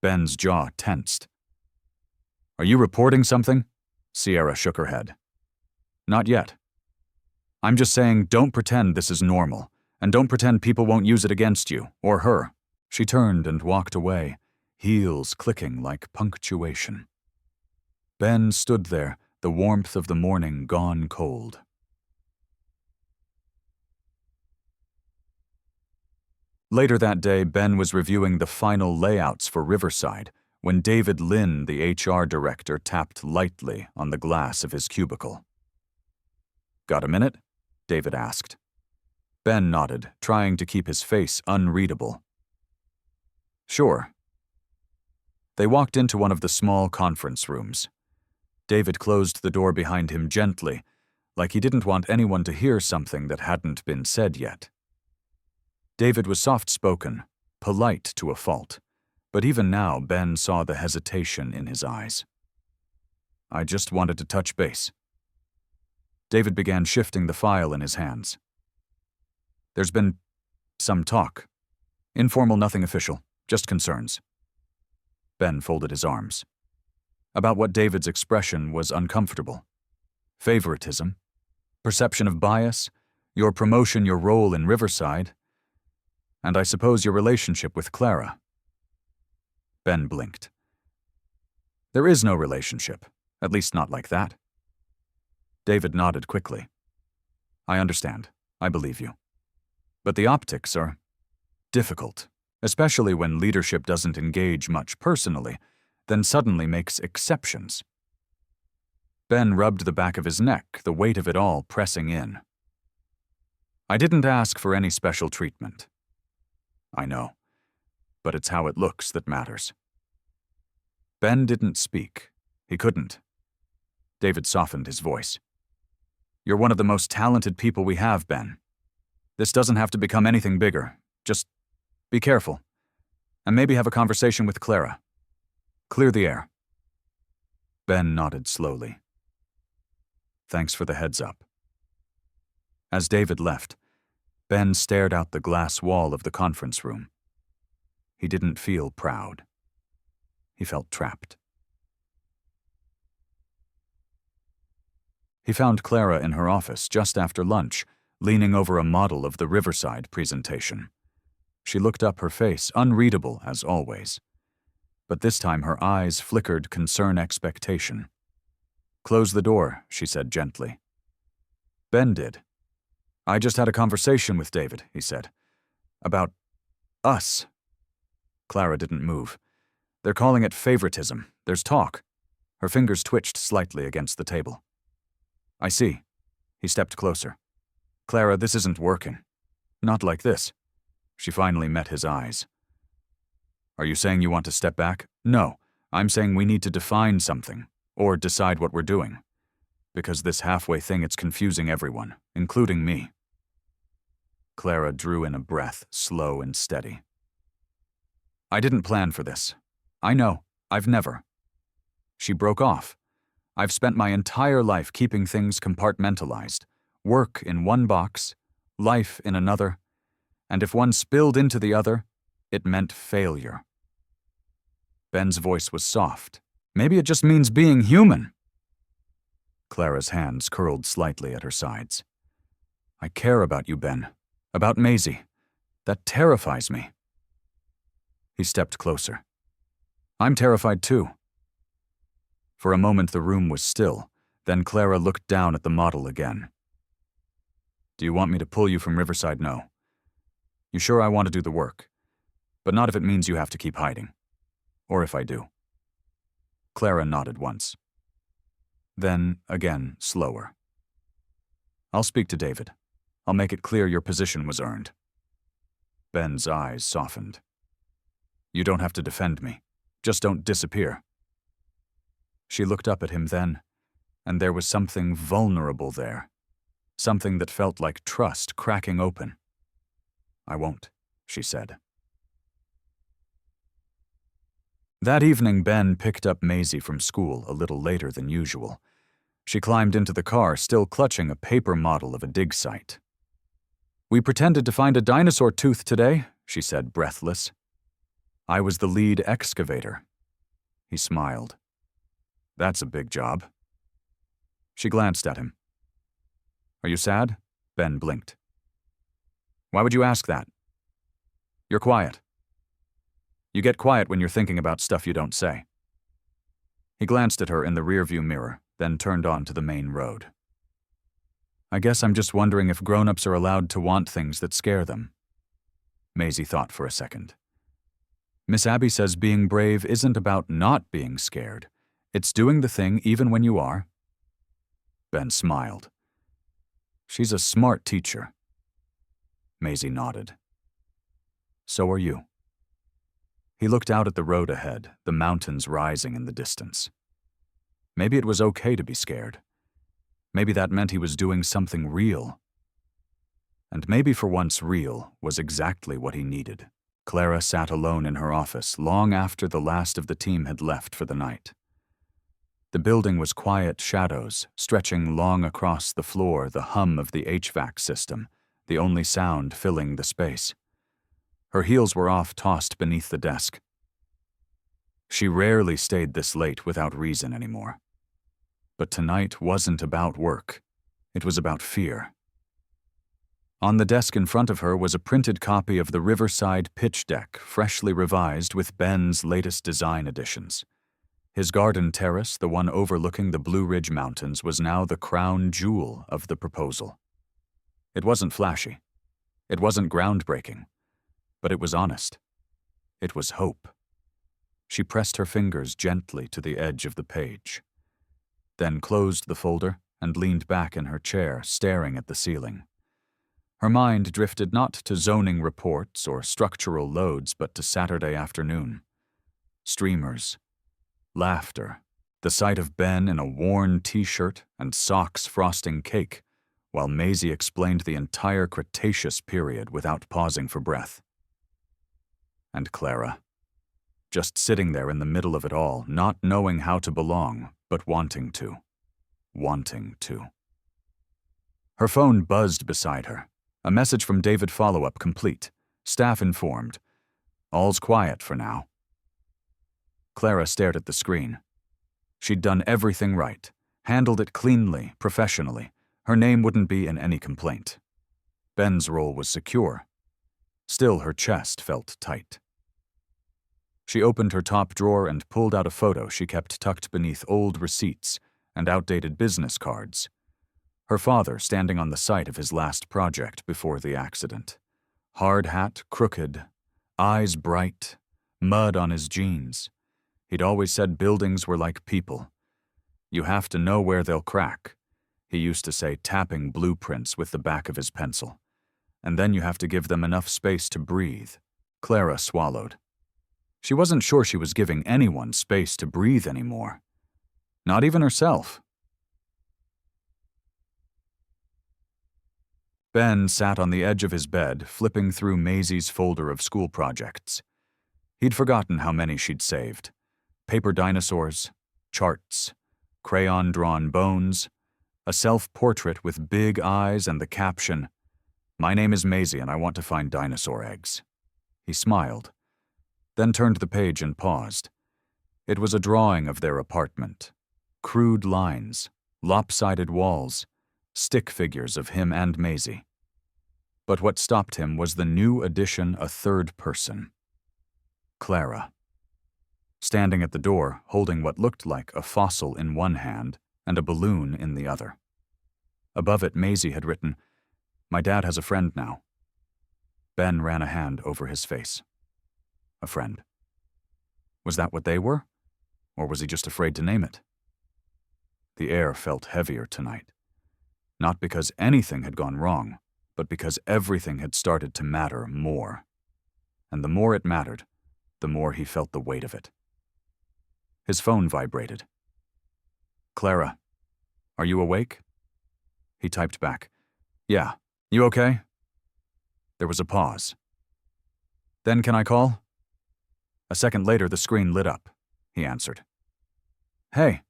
Ben's jaw tensed. "Are you reporting something?" Sierra shook her head. "Not yet. I'm just saying, don't pretend this is normal, and don't pretend people won't use it against you, or her." She turned and walked away, heels clicking like punctuation. Ben stood there, the warmth of the morning gone cold. Later that day, Ben was reviewing the final layouts for Riverside when David Lynn, the HR director, tapped lightly on the glass of his cubicle. "Got a minute?" David asked. Ben nodded, trying to keep his face unreadable. "Sure." They walked into one of the small conference rooms. David closed the door behind him gently, like he didn't want anyone to hear something that hadn't been said yet. David was soft-spoken, polite to a fault, but even now Ben saw the hesitation in his eyes. "I just wanted to touch base." David began shifting the file in his hands. "There's been some talk. Informal, nothing official, just concerns." Ben folded his arms. About what David's expression was uncomfortable. Favoritism, perception of bias, your promotion, your role in Riverside, and I suppose your relationship with Clara. Ben blinked. "There is no relationship, at least not like that." David nodded quickly. "I understand. I believe you. But the optics are difficult, especially when leadership doesn't engage much personally, then suddenly makes exceptions." Ben rubbed the back of his neck, the weight of it all pressing in. "I didn't ask for any special treatment." "I know, but it's how it looks that matters." Ben didn't speak. He couldn't. David softened his voice. "You're one of the most talented people we have, Ben. This doesn't have to become anything bigger. Just be careful, and maybe have a conversation with Clara. Clear the air." Ben nodded slowly. "Thanks for the heads up." As David left, Ben stared out the glass wall of the conference room. He didn't feel proud. He felt trapped. He found Clara in her office just after lunch, leaning over a model of the Riverside presentation. She looked up, her face unreadable as always. But this time her eyes flickered concern, expectation. "Close the door," she said gently. Ben did. "I just had a conversation with David," he said. "About us." Clara didn't move. "They're calling it favoritism. There's talk." Her fingers twitched slightly against the table. "I see." He stepped closer. "Clara, this isn't working. Not like this." She finally met his eyes. "Are you saying you want to step back?" "No, I'm saying we need to define something, or decide what we're doing. Because this halfway thing, it's confusing everyone, including me." Clara drew in a breath, slow and steady. "I didn't plan for this. I know. I've never." She broke off. "I've spent my entire life keeping things compartmentalized, Work in one box, life in another, and if one spilled into the other, it meant failure. Ben's voice was soft. Maybe it just means being human. Clara's hands curled slightly at her sides. I care about you, Ben. About Maisie. That terrifies me. He stepped closer. I'm terrified too. For a moment the room was still, then Clara looked down at the model again. Do you want me to pull you from Riverside? No. You sure I want to do the work? But not if it means you have to keep hiding. Or if I do. Clara nodded once. Then, again, slower. I'll speak to David. I'll make it clear your position was earned. Ben's eyes softened. You don't have to defend me. Just don't disappear. She looked up at him then, and there was something vulnerable there. Something that felt like trust cracking open. I won't, she said. That evening, Ben picked up Maisie from school a little later than usual. She climbed into the car, still clutching a paper model of a dig site. We pretended to find a dinosaur tooth today, she said, breathless. I was the lead excavator. He smiled. That's a big job. She glanced at him. Are you sad? Ben blinked. Why would you ask that? You're quiet. You get quiet when you're thinking about stuff you don't say. He glanced at her in the rearview mirror, then turned on to the main road. I guess I'm just wondering if grown-ups are allowed to want things that scare them. Maisie thought for a second. Miss Abby says being brave isn't about not being scared. It's doing the thing even when you are. Ben smiled. She's a smart teacher. Maisie nodded. So are you. He looked out at the road ahead, the mountains rising in the distance. Maybe it was okay to be scared. Maybe that meant he was doing something real. And maybe for once real was exactly what he needed. Clara sat alone in her office long after the last of the team had left for the night. The building was quiet shadows, stretching long across the floor, the hum of the HVAC system, the only sound filling the space. Her heels were off, tossed beneath the desk. She rarely stayed this late without reason anymore. But tonight wasn't about work. It was about fear. On the desk in front of her was a printed copy of the Riverside pitch deck, freshly revised with Ben's latest design additions. His garden terrace, the one overlooking the Blue Ridge Mountains, was now the crown jewel of the proposal. It wasn't flashy. It wasn't groundbreaking. But it was honest. It was hope. She pressed her fingers gently to the edge of the page, then closed the folder and leaned back in her chair, staring at the ceiling. Her mind drifted not to zoning reports or structural loads, but to Saturday afternoon. Streamers. Laughter. The sight of Ben in a worn t-shirt and socks frosting cake, while Maisie explained the entire Cretaceous period without pausing for breath. And Clara. Just sitting there in the middle of it all, not knowing how to belong, but wanting to. Wanting to. Her phone buzzed beside her. A message from David, follow-up complete. Staff informed. All's quiet for now. Clara stared at the screen. She'd done everything right, handled it cleanly, professionally. Her name wouldn't be in any complaint. Ben's role was secure. Still, her chest felt tight. She opened her top drawer and pulled out a photo she kept tucked beneath old receipts and outdated business cards. Her father standing on the site of his last project before the accident. Hard hat, crooked, eyes bright, mud on his jeans. He'd always said buildings were like people. You have to know where they'll crack. He used to say, tapping blueprints with the back of his pencil. And then you have to give them enough space to breathe. Clara swallowed. She wasn't sure she was giving anyone space to breathe anymore. Not even herself. Ben sat on the edge of his bed, flipping through Maisie's folder of school projects. He'd forgotten how many she'd saved. Paper dinosaurs, charts, crayon-drawn bones, A self-portrait with big eyes and the caption, "My name is Maisie and I want to find dinosaur eggs." He smiled, then turned the page and paused. It was a drawing of their apartment. Crude lines, lopsided walls, stick figures of him and Maisie. But what stopped him was the new addition, a third person. Clara. Standing at the door, holding what looked like a fossil in one hand and a balloon in the other. Above it, Maisie had written, "My dad has a friend now." Ben ran a hand over his face. A friend. Was that what they were? Or was he just afraid to name it? The air felt heavier tonight. Not because anything had gone wrong, but because everything had started to matter more. And the more it mattered, the more he felt the weight of it. His phone vibrated. "Clara, are you awake?" He typed back, "Yeah, you okay?" There was a pause. "Then can I call?" A second later, the screen lit up. He answered. "Hey."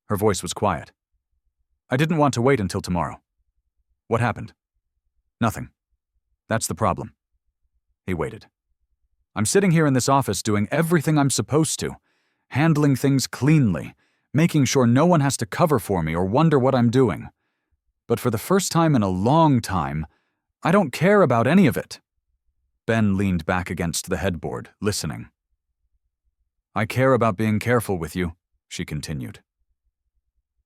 Her voice was quiet. "I didn't want to wait until tomorrow." "What happened?" "Nothing. That's the problem." He waited. "I'm sitting here in this office doing everything I'm supposed to, handling things cleanly, making sure no one has to cover for me or wonder what I'm doing. But for the first time in a long time, I don't care about any of it." Ben leaned back against the headboard, listening. "I care about being careful with you," she continued.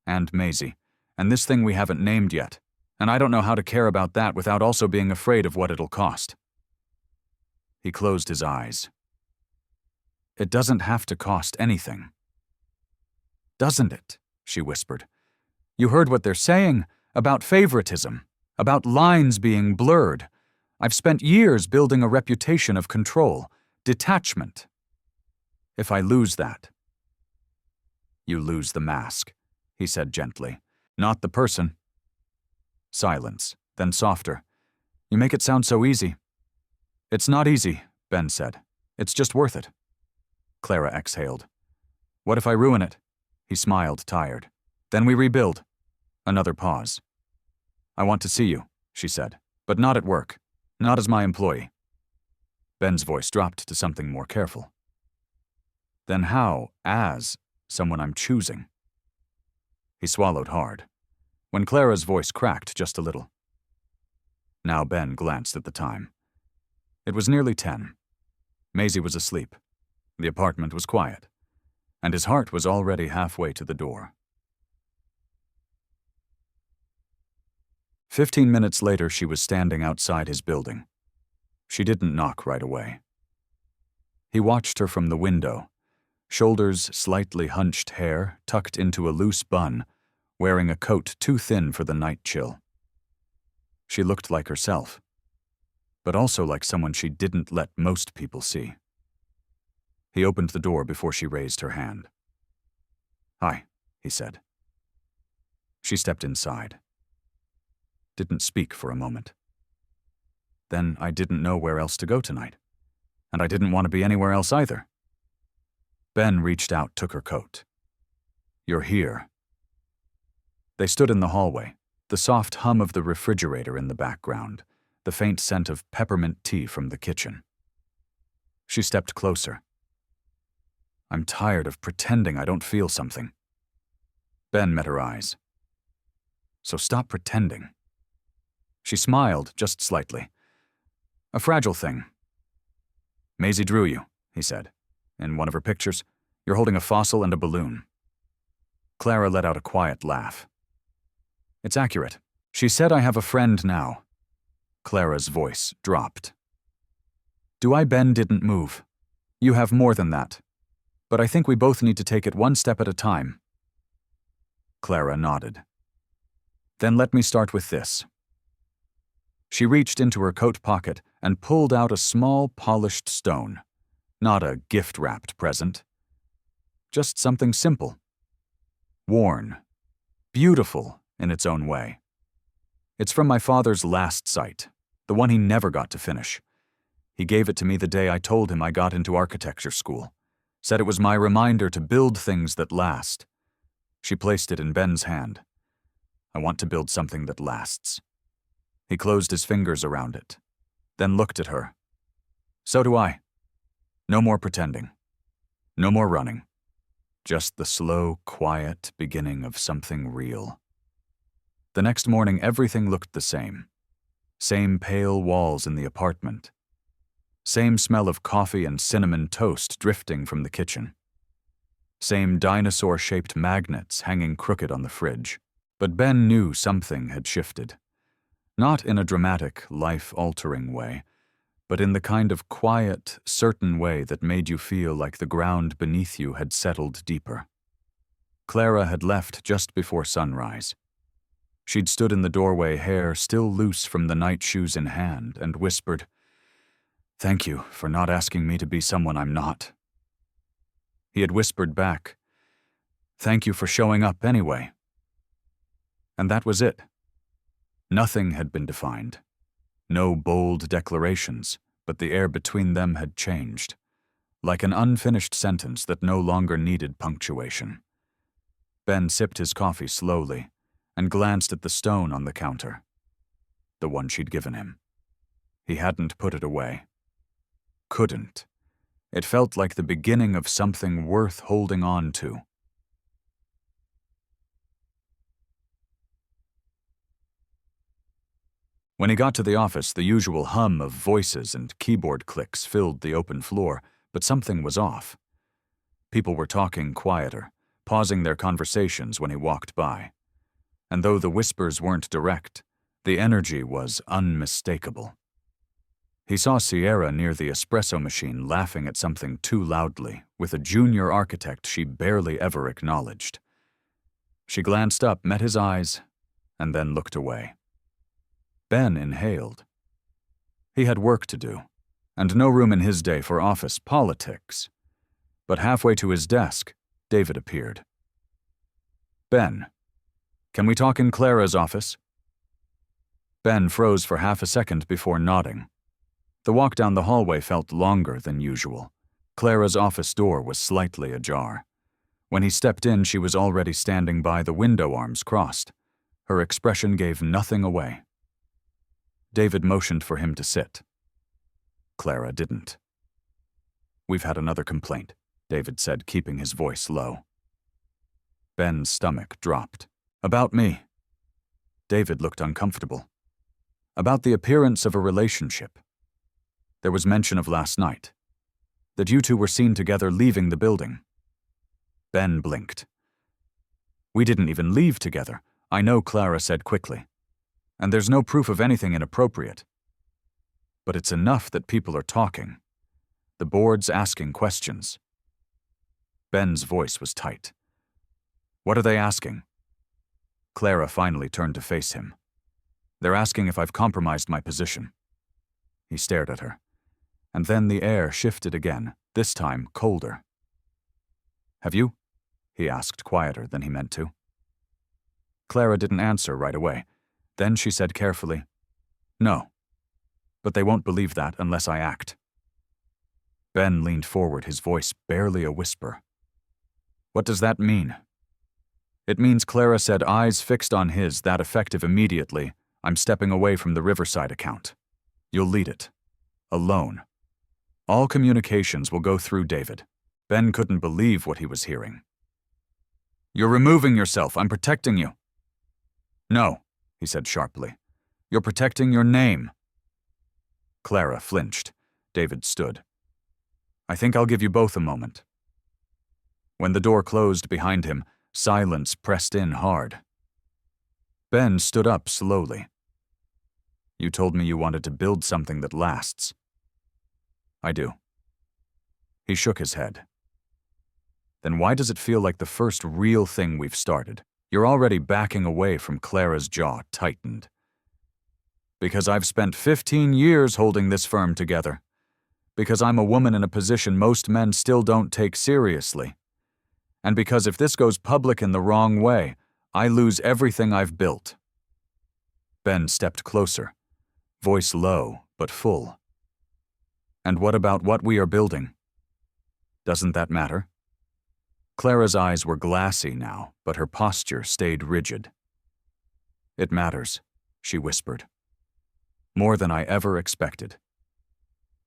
"And Maisie, and this thing we haven't named yet, and I don't know how to care about that without also being afraid of what it'll cost." He closed his eyes. "It doesn't have to cost anything." "Doesn't it?" she whispered. "You heard what they're saying about favoritism, about lines being blurred. I've spent years building a reputation of control, detachment. If I lose that..." "You lose the mask," he said gently, "not the person." Silence, then softer. "You make it sound so easy." "It's not easy," Ben said. "It's just worth it." Clara exhaled. "What if I ruin it?" He smiled, tired. "Then we rebuild." Another pause. "I want to see you," she said, "but not at work. Not as my employee." Ben's voice dropped to something more careful. "Then how, as someone I'm choosing?" He swallowed hard. When Clara's voice cracked just a little. Now Ben glanced at the time. It was nearly 10. Maisie was asleep. The apartment was quiet. And his heart was already halfway to the door. 15 minutes later, she was standing outside his building. She didn't knock right away. He watched her from the window, shoulders slightly hunched, hair tucked into a loose bun, wearing a coat too thin for the night chill. She looked like herself, but also like someone she didn't let most people see. He opened the door before she raised her hand. "Hi," he said. She stepped inside. Didn't speak for a moment. "Then I didn't know where else to go tonight, and I didn't want to be anywhere else either." Ben reached out, took her coat. "You're here." They stood in the hallway, the soft hum of the refrigerator in the background, the faint scent of peppermint tea from the kitchen. She stepped closer. "I'm tired of pretending I don't feel something." Ben met her eyes. "So stop pretending." She smiled, just slightly. "A fragile thing." "Maisie drew you," he said. "In one of her pictures, you're holding a fossil and a balloon." Clara let out a quiet laugh. "It's accurate. She said I have a friend now." Clara's voice dropped. "Do I, Ben, didn't move. You have more than that. But I think we both need to take it one step at a time." Clara nodded. "Then let me start with this." She reached into her coat pocket and pulled out a small, polished stone. Not a gift-wrapped present. Just something simple. Worn. Beautiful in its own way. It's from my father's last site, the one he never got to finish. He gave it to me the day I told him I got into architecture school. Said it was my reminder to build things that last. She placed it in Ben's hand. I want to build something that lasts." He closed his fingers around it, then looked at her. "So do I. No more pretending. No more running. Just the slow, quiet beginning of something real." The next morning, everything looked the same. Same pale walls in the apartment. Same smell of coffee and cinnamon toast drifting from the kitchen. Same dinosaur-shaped magnets hanging crooked on the fridge. But Ben knew something had shifted. Not in a dramatic, life-altering way, but in the kind of quiet, certain way that made you feel like the ground beneath you had settled deeper. Clara had left just before sunrise. She'd stood in the doorway, hair still loose from the night shoes in hand, and whispered, "Thank you for not asking me to be someone I'm not." He had whispered back, "Thank you for showing up anyway." And that was it. Nothing had been defined. No bold declarations, but the air between them had changed, like an unfinished sentence that no longer needed punctuation. Ben sipped his coffee slowly and glanced at the stone on the counter. The one she'd given him. He hadn't put it away. Couldn't. It felt like the beginning of something worth holding on to. When he got to the office, the usual hum of voices and keyboard clicks filled the open floor, but something was off. People were talking quieter, pausing their conversations when he walked by. And though the whispers weren't direct, the energy was unmistakable. He saw Sierra near the espresso machine laughing at something too loudly, with a junior architect she barely ever acknowledged. She glanced up, met his eyes, and then looked away. Ben inhaled. He had work to do, and no room in his day for office politics. But halfway to his desk, David appeared. "Ben, can we talk in Clara's office?" Ben froze for half a second before nodding. The walk down the hallway felt longer than usual. Clara's office door was slightly ajar. When he stepped in, she was already standing by, the window arms crossed. Her expression gave nothing away. David motioned for him to sit. Clara didn't. "We've had another complaint," David said, keeping his voice low. Ben's stomach dropped. "About me." David looked uncomfortable. "About the appearance of a relationship. There was mention of last night, that you two were seen together leaving the building." Ben blinked. "We didn't even leave together, I know," Clara said quickly. "And there's no proof of anything inappropriate. But it's enough that people are talking. The board's asking questions." Ben's voice was tight. "What are they asking?" Clara finally turned to face him. "They're asking if I've compromised my position." He stared at her. And then the air shifted again, this time colder. "Have you?" he asked, quieter than he meant to. Clara didn't answer right away. Then she said carefully, "No. But they won't believe that unless I act." Ben leaned forward, his voice barely a whisper. "What does that mean?" "It means," Clara said, eyes fixed on his, that effective immediately, "I'm stepping away from the Riverside account. You'll lead it. Alone. All communications will go through David." Ben couldn't believe what he was hearing. "You're removing yourself. I'm protecting you." "No," he said sharply. "You're protecting your name." Clara flinched. David stood. "I think I'll give you both a moment." When the door closed behind him, silence pressed in hard. Ben stood up slowly. "You told me you wanted to build something that lasts." "I do." He shook his head. "Then why does it feel like the first real thing we've started? You're already backing away from." Clara's jaw tightened. "Because I've spent 15 years holding this firm together. Because I'm a woman in a position most men still don't take seriously. And because if this goes public in the wrong way, I lose everything I've built." Ben stepped closer, voice low but full. "And what about what we are building? Doesn't that matter?" Clara's eyes were glassy now, but her posture stayed rigid. It matters, she whispered. More than I ever expected.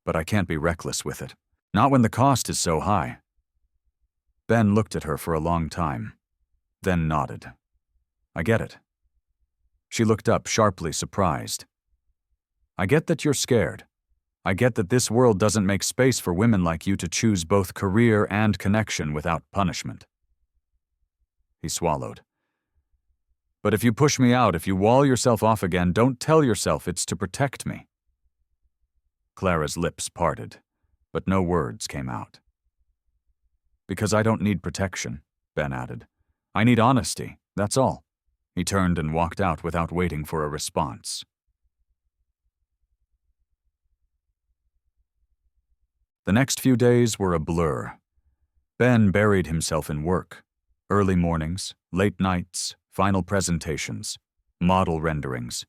But I can't be reckless with it. Not when the cost is so high. Ben looked at her for a long time, then nodded. I get it. She looked up, sharply surprised. I get that you're scared. I get that this world doesn't make space for women like you to choose both career and connection without punishment. He swallowed. But if you push me out, if you wall yourself off again, don't tell yourself it's to protect me. Clara's lips parted, but no words came out. Because I don't need protection, Ben added. I need honesty, that's all. He turned and walked out without waiting for a response. The next few days were a blur. Ben buried himself in work. Early mornings, late nights, final presentations, model renderings.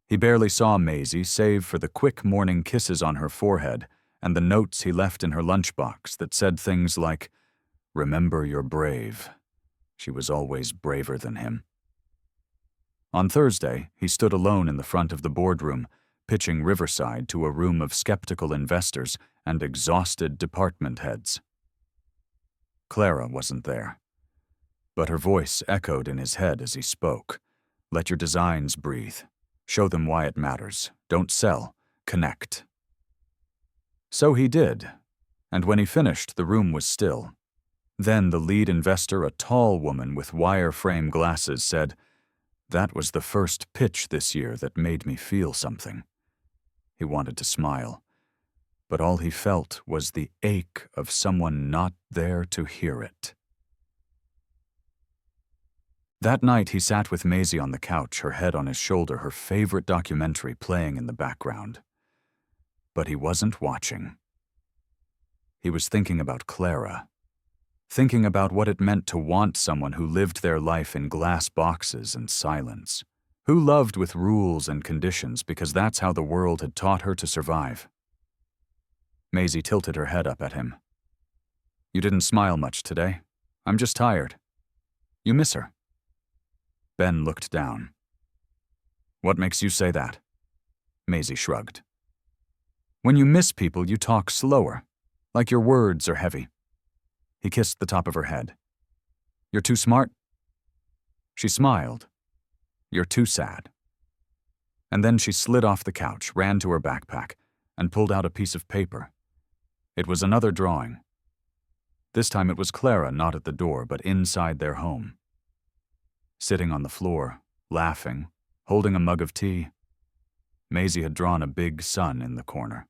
He barely saw Maisie save for the quick morning kisses on her forehead and the notes he left in her lunchbox that said things like, "Remember you're brave." She was always braver than him. On Thursday, he stood alone in the front of the boardroom, pitching Riverside to a room of skeptical investors and exhausted department heads. Clara wasn't there, but her voice echoed in his head as he spoke. Let your designs breathe. Show them why it matters. Don't sell. Connect. So he did, and when he finished, the room was still. Then the lead investor, a tall woman with wire-frame glasses, said, "That was the first pitch this year that made me feel something." He wanted to smile, but all he felt was the ache of someone not there to hear it. That night he sat with Maisie on the couch, her head on his shoulder, her favorite documentary playing in the background. But he wasn't watching. He was thinking about Clara, thinking about what it meant to want someone who lived their life in glass boxes and silence, who loved with rules and conditions because that's how the world had taught her to survive. Maisie tilted her head up at him. "You didn't smile much today. I'm just tired. You miss her." Ben looked down. "What makes you say that?" Maisie shrugged. "When you miss people, you talk slower, like your words are heavy." He kissed the top of her head. "You're too smart?" She smiled. "You're too sad." And then she slid off the couch, ran to her backpack, and pulled out a piece of paper. It was another drawing. This time it was Clara not at the door, but inside their home. Sitting on the floor, laughing, holding a mug of tea. Maisie had drawn a big sun in the corner.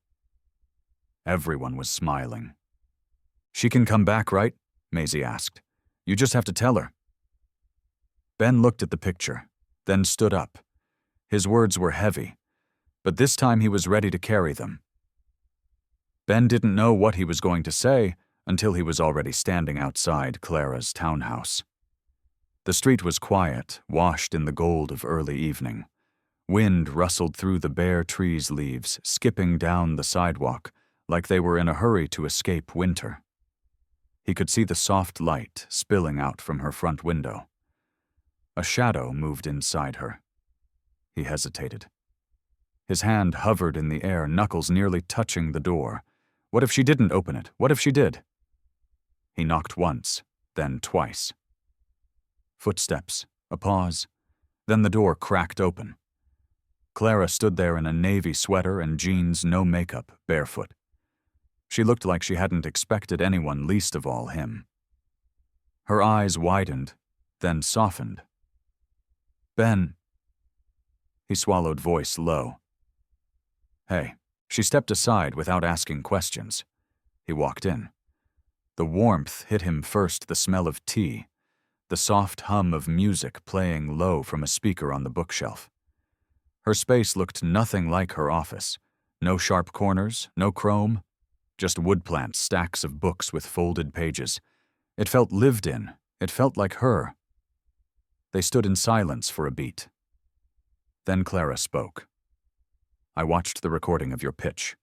Everyone was smiling. "She can come back, right?" Maisie asked. "You just have to tell her." Ben looked at the picture, then stood up. His words were heavy, but this time he was ready to carry them. Ben didn't know what he was going to say until he was already standing outside Clara's townhouse. The street was quiet, washed in the gold of early evening. Wind rustled through the bare trees' leaves, skipping down the sidewalk like they were in a hurry to escape winter. He could see the soft light spilling out from her front window. A shadow moved inside her. He hesitated. His hand hovered in the air, knuckles nearly touching the door. What if she didn't open it? What if she did? He knocked once, then twice. Footsteps, a pause, then the door cracked open. Clara stood there in a navy sweater and jeans, no makeup, barefoot. She looked like she hadn't expected anyone, least of all him. Her eyes widened, then softened. "Ben." He swallowed, voice low. "Hey." She stepped aside without asking questions. He walked in. The warmth hit him first, the smell of tea, the soft hum of music playing low from a speaker on the bookshelf. Her space looked nothing like her office. No sharp corners, no chrome, just wood plants, stacks of books with folded pages. It felt lived in. It felt like her. They stood in silence for a beat. Then Clara spoke. "I watched the recording of your pitch."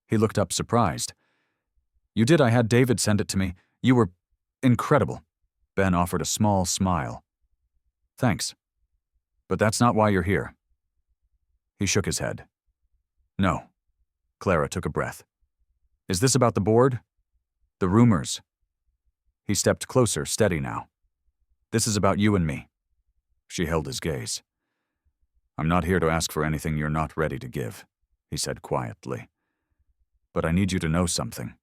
He looked up surprised. "You did. I had David send it to me. You were incredible." Ben offered a small smile. "Thanks." But that's not why you're here. He shook his head. No. Clara took a breath. Is this about the board? The rumors? He stepped closer, steady now. This is about you and me. She held his gaze. I'm not here to ask for anything you're not ready to give, he said quietly. But I need you to know something.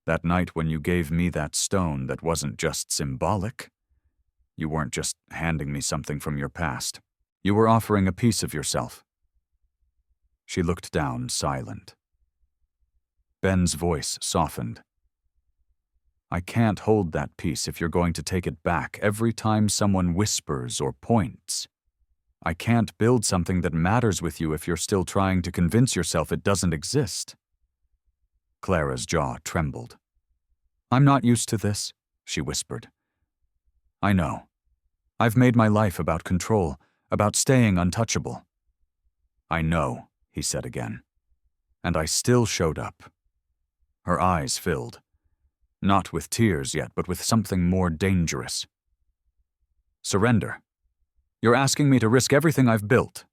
That night when you gave me that stone that wasn't just symbolic, you weren't just handing me something from your past. You were offering a piece of yourself. She looked down, silent. Ben's voice softened. I can't hold that piece if you're going to take it back every time someone whispers or points. I can't build something that matters with you if you're still trying to convince yourself it doesn't exist. Clara's jaw trembled. I'm not used to this, she whispered. I know. I've made my life about control, about staying untouchable. I know, he said again. And I still showed up. Her eyes filled. Not with tears yet, but with something more dangerous. Surrender. You're asking me to risk everything I've built.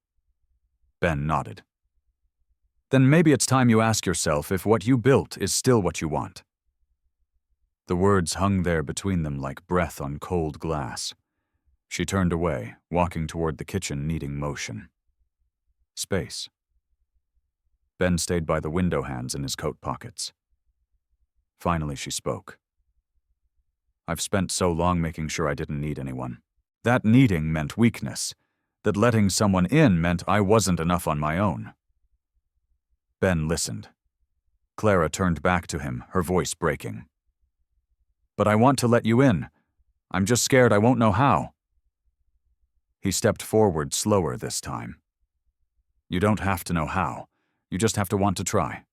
Ben nodded. Then maybe it's time you ask yourself if what you built is still what you want. The words hung there between them like breath on cold glass. She turned away, walking toward the kitchen, needing motion. Space. Ben stayed by the window, hands in his coat pockets. Finally, she spoke. I've spent so long making sure I didn't need anyone. That needing meant weakness. That letting someone in meant I wasn't enough on my own. Ben listened. Clara turned back to him, her voice breaking. But I want to let you in. I'm just scared I won't know how. He stepped forward slower this time. You don't have to know how. You just have to want to try.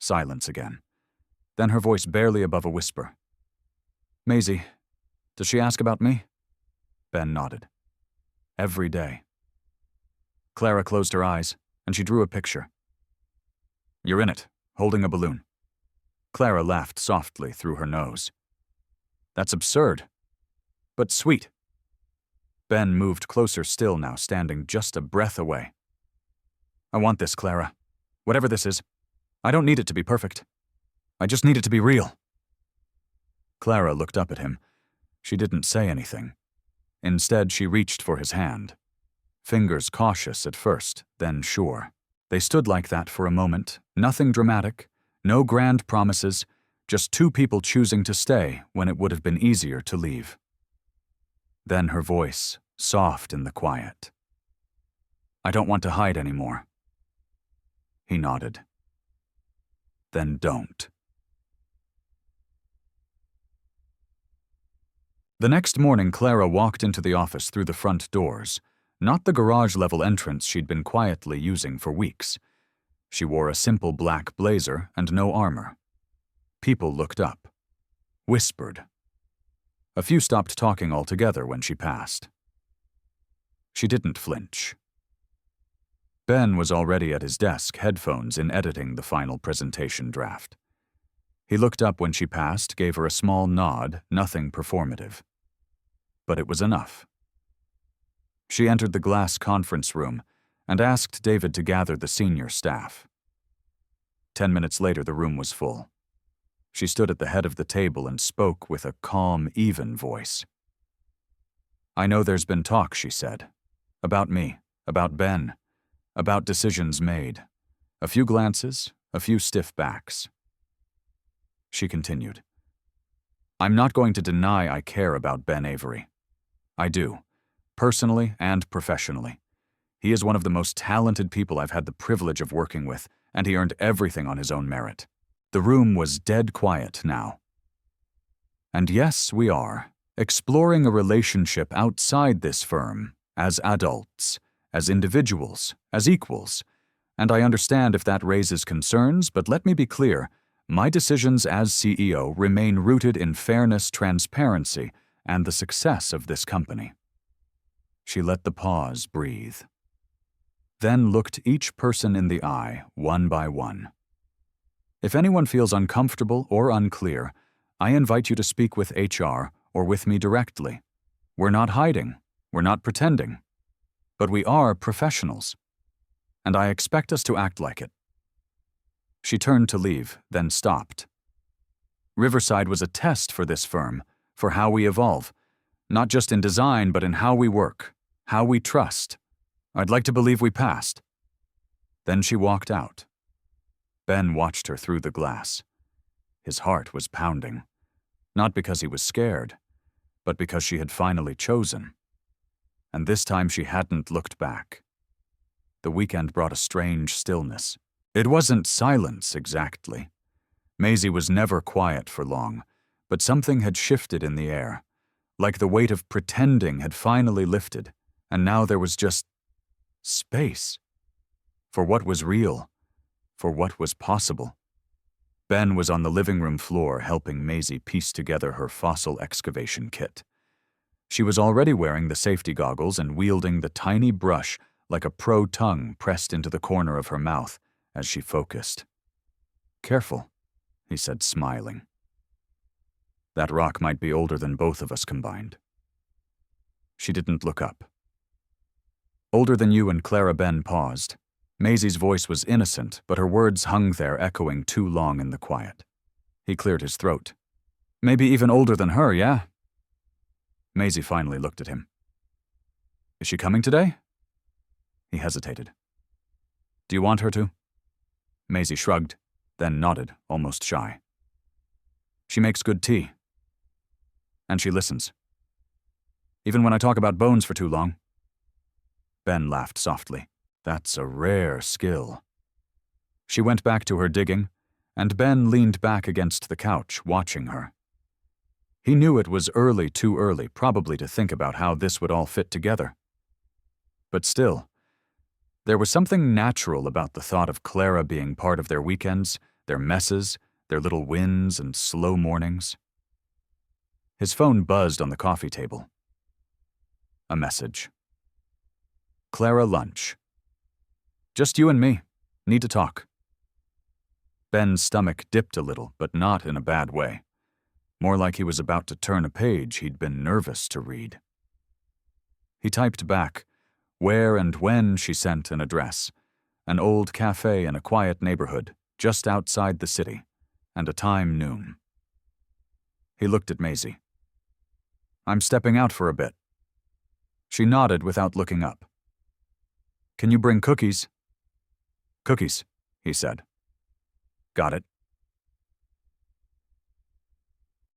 Silence again. Then her voice barely above a whisper. Maisie, does she ask about me? Ben nodded. Every day. Clara closed her eyes, and she drew a picture. You're in it, holding a balloon. Clara laughed softly through her nose. That's absurd, but sweet. Ben moved closer still now, standing just a breath away. I want this, Clara. Whatever this is. I don't need it to be perfect. I just need it to be real. Clara looked up at him. She didn't say anything. Instead, she reached for his hand. Fingers cautious at first, then sure. They stood like that for a moment, nothing dramatic, no grand promises, just two people choosing to stay when it would have been easier to leave. Then her voice, soft in the quiet. I don't want to hide anymore. He nodded. Then don't. The next morning, Clara walked into the office through the front doors, not the garage-level entrance she'd been quietly using for weeks. She wore a simple black blazer and no armor. People looked up, whispered. A few stopped talking altogether when she passed. She didn't flinch. Ben was already at his desk, headphones in, editing the final presentation draft. He looked up when she passed, gave her a small nod, nothing performative. But it was enough. She entered the glass conference room and asked David to gather the senior staff. 10 minutes later, the room was full. She stood at the head of the table and spoke with a calm, even voice. I know there's been talk, she said. About me, about Ben, about decisions made. A few glances, a few stiff backs. She continued. I'm not going to deny I care about Ben Avery. I do, personally and professionally. He is one of the most talented people I've had the privilege of working with, and he earned everything on his own merit. The room was dead quiet now. And yes, we are, exploring a relationship outside this firm, as adults, as individuals, as equals. And I understand if that raises concerns, but let me be clear, my decisions as CEO remain rooted in fairness, transparency, and the success of this company. She let the pause breathe. Then looked each person in the eye, one by one. If anyone feels uncomfortable or unclear, I invite you to speak with HR or with me directly. We're not hiding. We're not pretending. But we are professionals, and I expect us to act like it." She turned to leave, then stopped. Riverside was a test for this firm, for how we evolve, not just in design, but in how we work, how we trust. I'd like to believe we passed. Then she walked out. Ben watched her through the glass. His heart was pounding, not because he was scared, but because she had finally chosen. And this time she hadn't looked back. The weekend brought a strange stillness. It wasn't silence exactly. Maisie was never quiet for long, but something had shifted in the air, like the weight of pretending had finally lifted, and now there was just space. For what was real, for what was possible. Ben was on the living room floor helping Maisie piece together her fossil excavation kit. She was already wearing the safety goggles and wielding the tiny brush like a pro tongue pressed into the corner of her mouth as she focused. "Careful," he said, smiling. "That rock might be older than both of us combined." She didn't look up. "Older than you and Clara." Ben paused. Maisie's voice was innocent, but her words hung there echoing too long in the quiet. He cleared his throat. "Maybe even older than her, yeah?" Maisie finally looked at him. "Is she coming today?" He hesitated. "Do you want her to?" Maisie shrugged, then nodded, almost shy. "She makes good tea. And she listens. Even when I talk about bones for too long." Ben laughed softly. "That's a rare skill." She went back to her digging, and Ben leaned back against the couch, watching her. He knew it was too early, probably to think about how this would all fit together. But still, there was something natural about the thought of Clara being part of their weekends, their messes, their little wins and slow mornings. His phone buzzed on the coffee table. A message. "Clara, lunch. Just you and me. Need to talk." Ben's stomach dipped a little, but not in a bad way. More like he was about to turn a page he'd been nervous to read. He typed back where and when she sent an address, an old cafe in a quiet neighborhood just outside the city, and a time noon. He looked at Maisie. "I'm stepping out for a bit." She nodded without looking up. "Can you bring cookies?" "Cookies," he said. "Got it."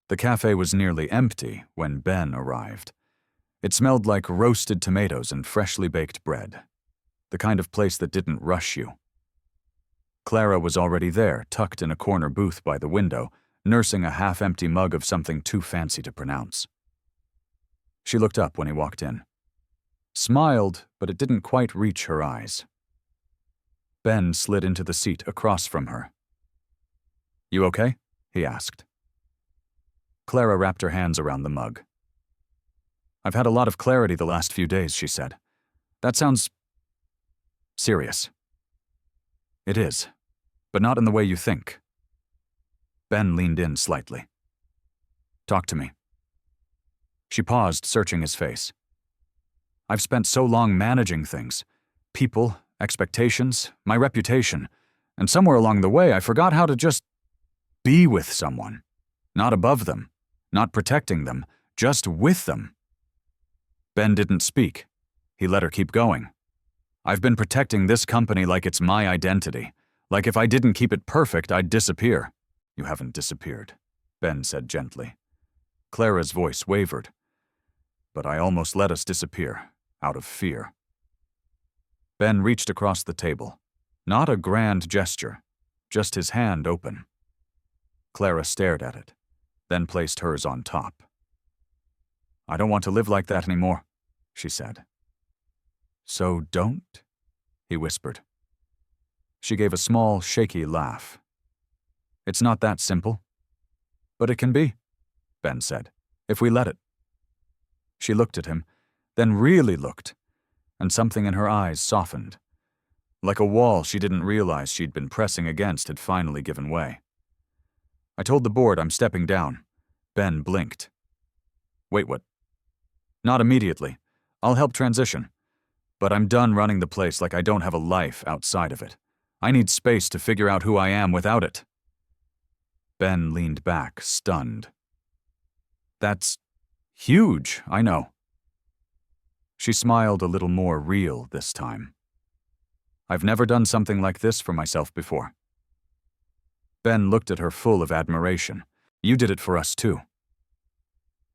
The cafe was nearly empty when Ben arrived. It smelled like roasted tomatoes and freshly baked bread, the kind of place that didn't rush you. Clara was already there, tucked in a corner booth by the window, nursing a half-empty mug of something too fancy to pronounce. She looked up when he walked in. Smiled, but it didn't quite reach her eyes. Ben slid into the seat across from her. "You okay?" he asked. Clara wrapped her hands around the mug. "I've had a lot of clarity the last few days," she said. "That sounds serious." "It is, but not in the way you think." Ben leaned in slightly. "Talk to me." She paused, searching his face. "I've spent so long managing things. People, expectations, my reputation, and somewhere along the way I forgot how to just be with someone. Not above them, not protecting them, just with them." Ben didn't speak. He let her keep going. "I've been protecting this company like it's my identity, like if I didn't keep it perfect, I'd disappear." "You haven't disappeared," Ben said gently. Clara's voice wavered. "But I almost let us disappear, out of fear." Ben reached across the table. Not a grand gesture, just his hand open. Clara stared at it, then placed hers on top. "I don't want to live like that anymore," she said. "So don't?" he whispered. She gave a small, shaky laugh. "It's not that simple." "But it can be," Ben said, "if we let it." She looked at him, then really looked, and something in her eyes softened. Like a wall she didn't realize she'd been pressing against had finally given way. "I told the board I'm stepping down." Ben blinked. "Wait, what?" "Not immediately. I'll help transition. but I'm done running the place like I don't have a life outside of it. I need space to figure out who I am without it." Ben leaned back, stunned. "That's huge, I know." She smiled a little more real this time. "I've never done something like this for myself before." Ben looked at her full of admiration. "You did it for us too."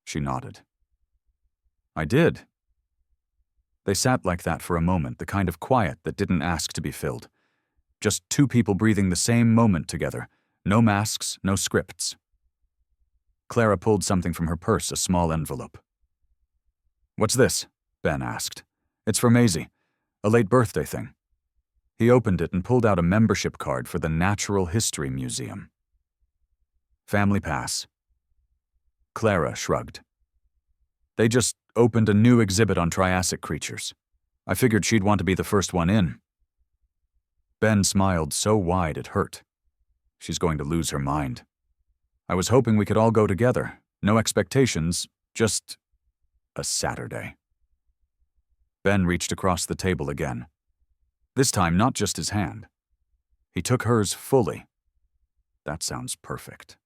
She nodded. "I did." They sat like that for a moment, the kind of quiet that didn't ask to be filled. Just two people breathing the same moment together. No masks, no scripts. Clara pulled something from her purse, a small envelope. "What's this?" Ben asked. "It's for Maisie. A late birthday thing." He opened it and pulled out a membership card for the Natural History Museum. "Family pass." Clara shrugged. "They just opened a new exhibit on Triassic creatures. I figured she'd want to be the first one in." Ben smiled so wide it hurt. She's going to lose her mind. "I was hoping we could all go together. No expectations, just a Saturday." Ben reached across the table again. This time, not just his hand. He took hers fully. That sounds perfect.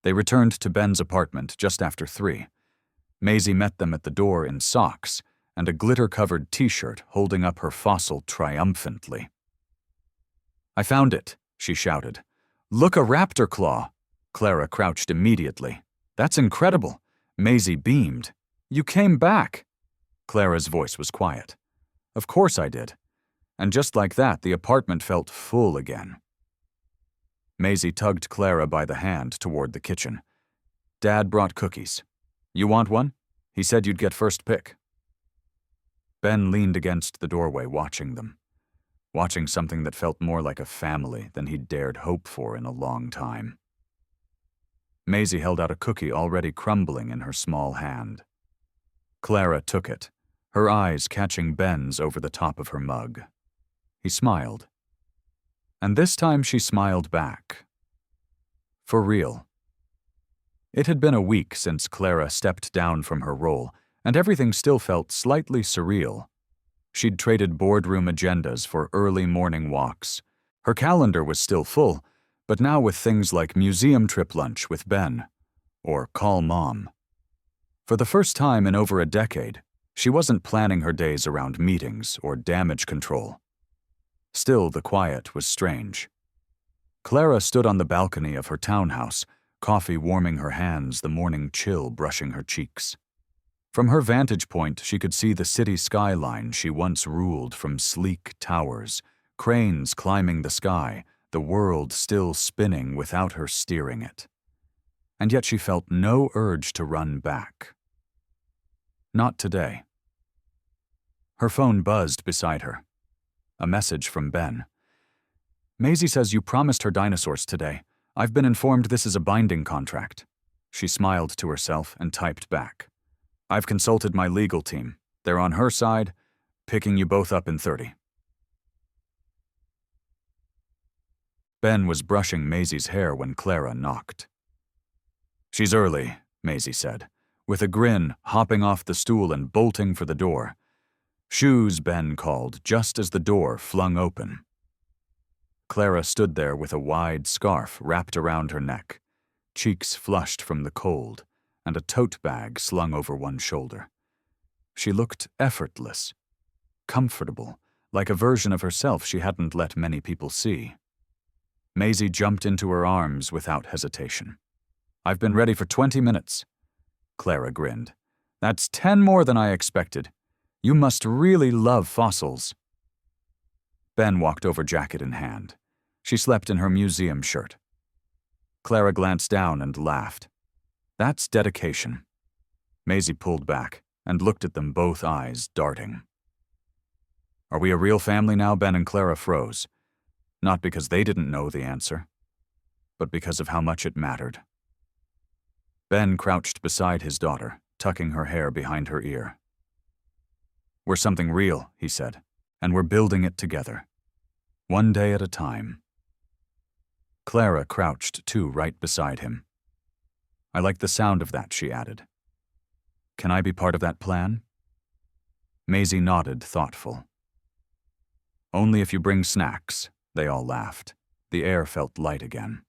They returned to Ben's apartment just after 3. Maisie met them at the door in socks and a glitter-covered t-shirt, holding up her fossil triumphantly. "I found it," she shouted. "Look, a raptor claw!" Clara crouched immediately. "That's incredible." Maisie beamed. "You came back." Clara's voice was quiet. "Of course I did." And just like that, the apartment felt full again. Maisie tugged Clara by the hand toward the kitchen. "Dad brought cookies. You want one? He said you'd get first pick." Ben leaned against the doorway, watching them. Watching something that felt more like a family than he'd dared hope for in a long time. Maisie held out a cookie already crumbling in her small hand. Clara took it, her eyes catching Ben's over the top of her mug. He smiled. And this time she smiled back. For real. It had been a week since Clara stepped down from her role, and everything still felt slightly surreal. She'd traded boardroom agendas for early morning walks. Her calendar was still full, but now with things like museum trip lunch with Ben, or call mom. For the first time in over a decade, she wasn't planning her days around meetings or damage control. Still, the quiet was strange. Clara stood on the balcony of her townhouse, coffee warming her hands, the morning chill brushing her cheeks. From her vantage point, she could see the city skyline she once ruled from sleek towers, cranes climbing the sky, the world still spinning without her steering it. And yet she felt no urge to run back. Not today. Her phone buzzed beside her. A message from Ben. "Maisie says you promised her dinosaurs today. I've been informed this is a binding contract." She smiled to herself and typed back. "I've consulted my legal team. They're on her side, picking you both up in 30. Ben was brushing Maisie's hair when Clara knocked. "She's early," Maisie said, with a grin, hopping off the stool and bolting for the door. "Shoes," Ben called, just as the door flung open. Clara stood there with a wide scarf wrapped around her neck, cheeks flushed from the cold, and a tote bag slung over one shoulder. She looked effortless, comfortable, like a version of herself she hadn't let many people see. Maisie jumped into her arms without hesitation. "I've been ready for 20 minutes. Clara grinned. "That's 10 more than I expected. You must really love fossils." Ben walked over, jacket in hand. She slept in her museum shirt. Clara glanced down and laughed. "That's dedication." Maisie pulled back and looked at them, both eyes darting. "Are we a real family now?" Ben and Clara froze. Not because they didn't know the answer, but because of how much it mattered. Ben crouched beside his daughter, tucking her hair behind her ear. "We're something real," he said, "and we're building it together. One day at a time." Clara crouched too, right beside him. "I like the sound of that," she added. Can I be part of that plan? Maisie nodded, thoughtful. Only if you bring snacks, they all laughed. The air felt light again.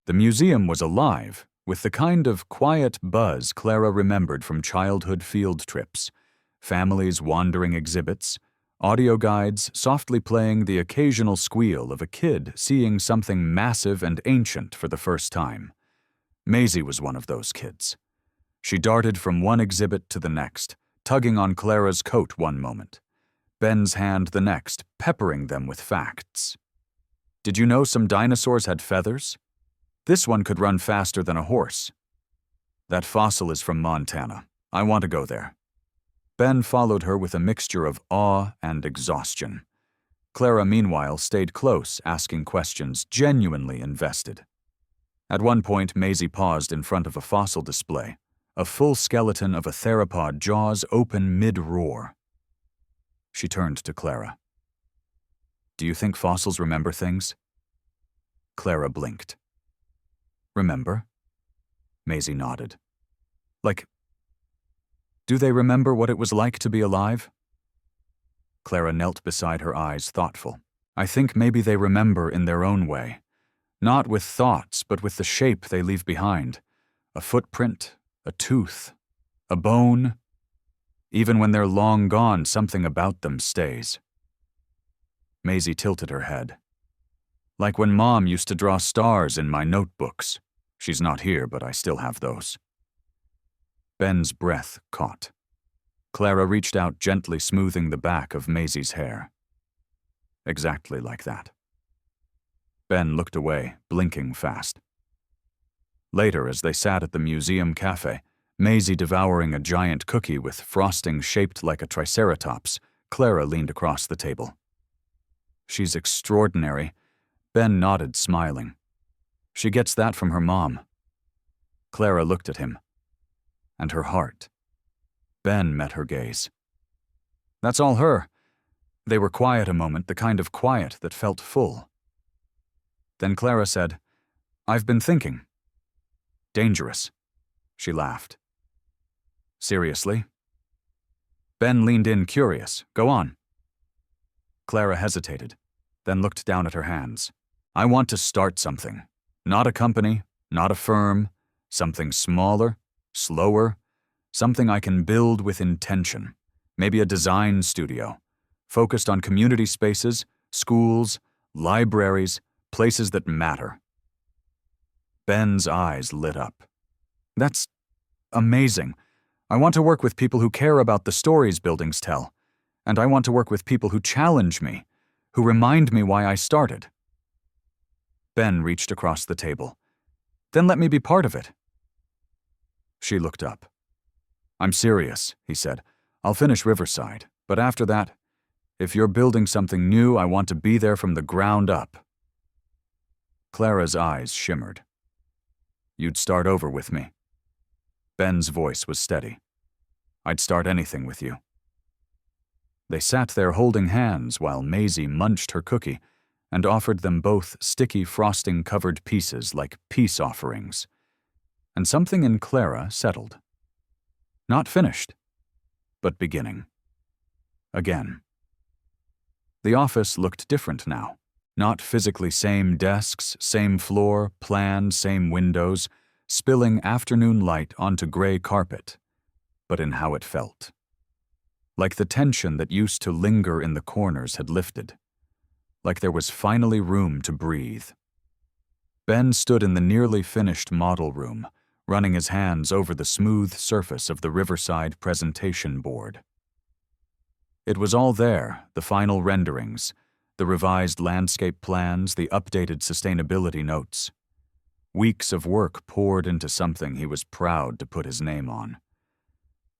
The museum was alive, with the kind of quiet buzz Clara remembered from childhood field trips, families wandering exhibits, audio guides softly playing the occasional squeal of a kid seeing something massive and ancient for the first time. Maisie was one of those kids. She darted from one exhibit to the next, tugging on Clara's coat one moment, Ben's hand the next, peppering them with facts. Did you know some dinosaurs had feathers? This one could run faster than a horse. That fossil is from Montana. I want to go there. Ben followed her with a mixture of awe and exhaustion. Clara, meanwhile, stayed close, asking questions, genuinely invested. At one point, Maisie paused in front of a fossil display, a full skeleton of a theropod, jaws open mid-roar. She turned to Clara. Do you think fossils remember things? Clara blinked. Remember? Maisie nodded. Do they remember what it was like to be alive? Clara knelt beside her, eyes thoughtful. I think maybe they remember in their own way. Not with thoughts, but with the shape they leave behind. A footprint, a tooth, a bone. Even when they're long gone, something about them stays. Maisie tilted her head. Like when Mom used to draw stars in my notebooks. She's not here, but I still have those. Ben's breath caught. Clara reached out, gently smoothing the back of Maisie's hair. Exactly like that. Ben looked away, blinking fast. Later, as they sat at the museum cafe, Maisie devouring a giant cookie with frosting shaped like a triceratops, Clara leaned across the table. She's extraordinary. Ben nodded, smiling. She gets that from her mom. Clara looked at him. And her heart. Ben met her gaze. That's all her. They were quiet a moment, the kind of quiet that felt full. Then Clara said, I've been thinking. Dangerous. She laughed. Seriously? Ben leaned in, curious. Go on. Clara hesitated, then looked down at her hands. I want to start something. Not a company, not a firm, something smaller, slower, something I can build with intention. Maybe a design studio, focused on community spaces, schools, libraries, places that matter. Ben's eyes lit up. That's amazing. I want to work with people who care about the stories buildings tell, and I want to work with people who challenge me, who remind me why I started. Ben reached across the table. Then let me be part of it. She looked up. I'm serious, he said. I'll finish Riverside, but after that, if you're building something new, I want to be there from the ground up. Clara's eyes shimmered. You'd start over with me. Ben's voice was steady. I'd start anything with you. They sat there holding hands while Maisie munched her cookie and offered them both sticky frosting-covered pieces like peace offerings. And something in Clara settled. Not finished, but beginning. Again. The office looked different now. Not physically same desks, same floor, plan, same windows, spilling afternoon light onto gray carpet, but in how it felt. Like the tension that used to linger in the corners had lifted. Like there was finally room to breathe. Ben stood in the nearly finished model room, running his hands over the smooth surface of the Riverside presentation board. It was all there, the final renderings, the revised landscape plans, the updated sustainability notes. Weeks of work poured into something he was proud to put his name on.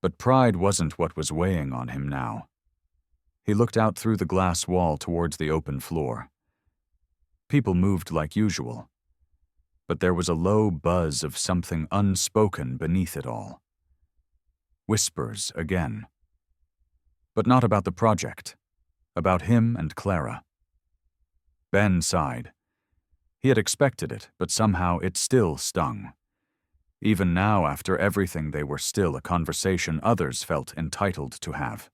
But pride wasn't what was weighing on him now. He looked out through the glass wall towards the open floor. People moved like usual, but there was a low buzz of something unspoken beneath it all. Whispers again. But not about the project, about him and Clara. Ben sighed. He had expected it, but somehow it still stung. Even now, after everything, they were still a conversation others felt entitled to have.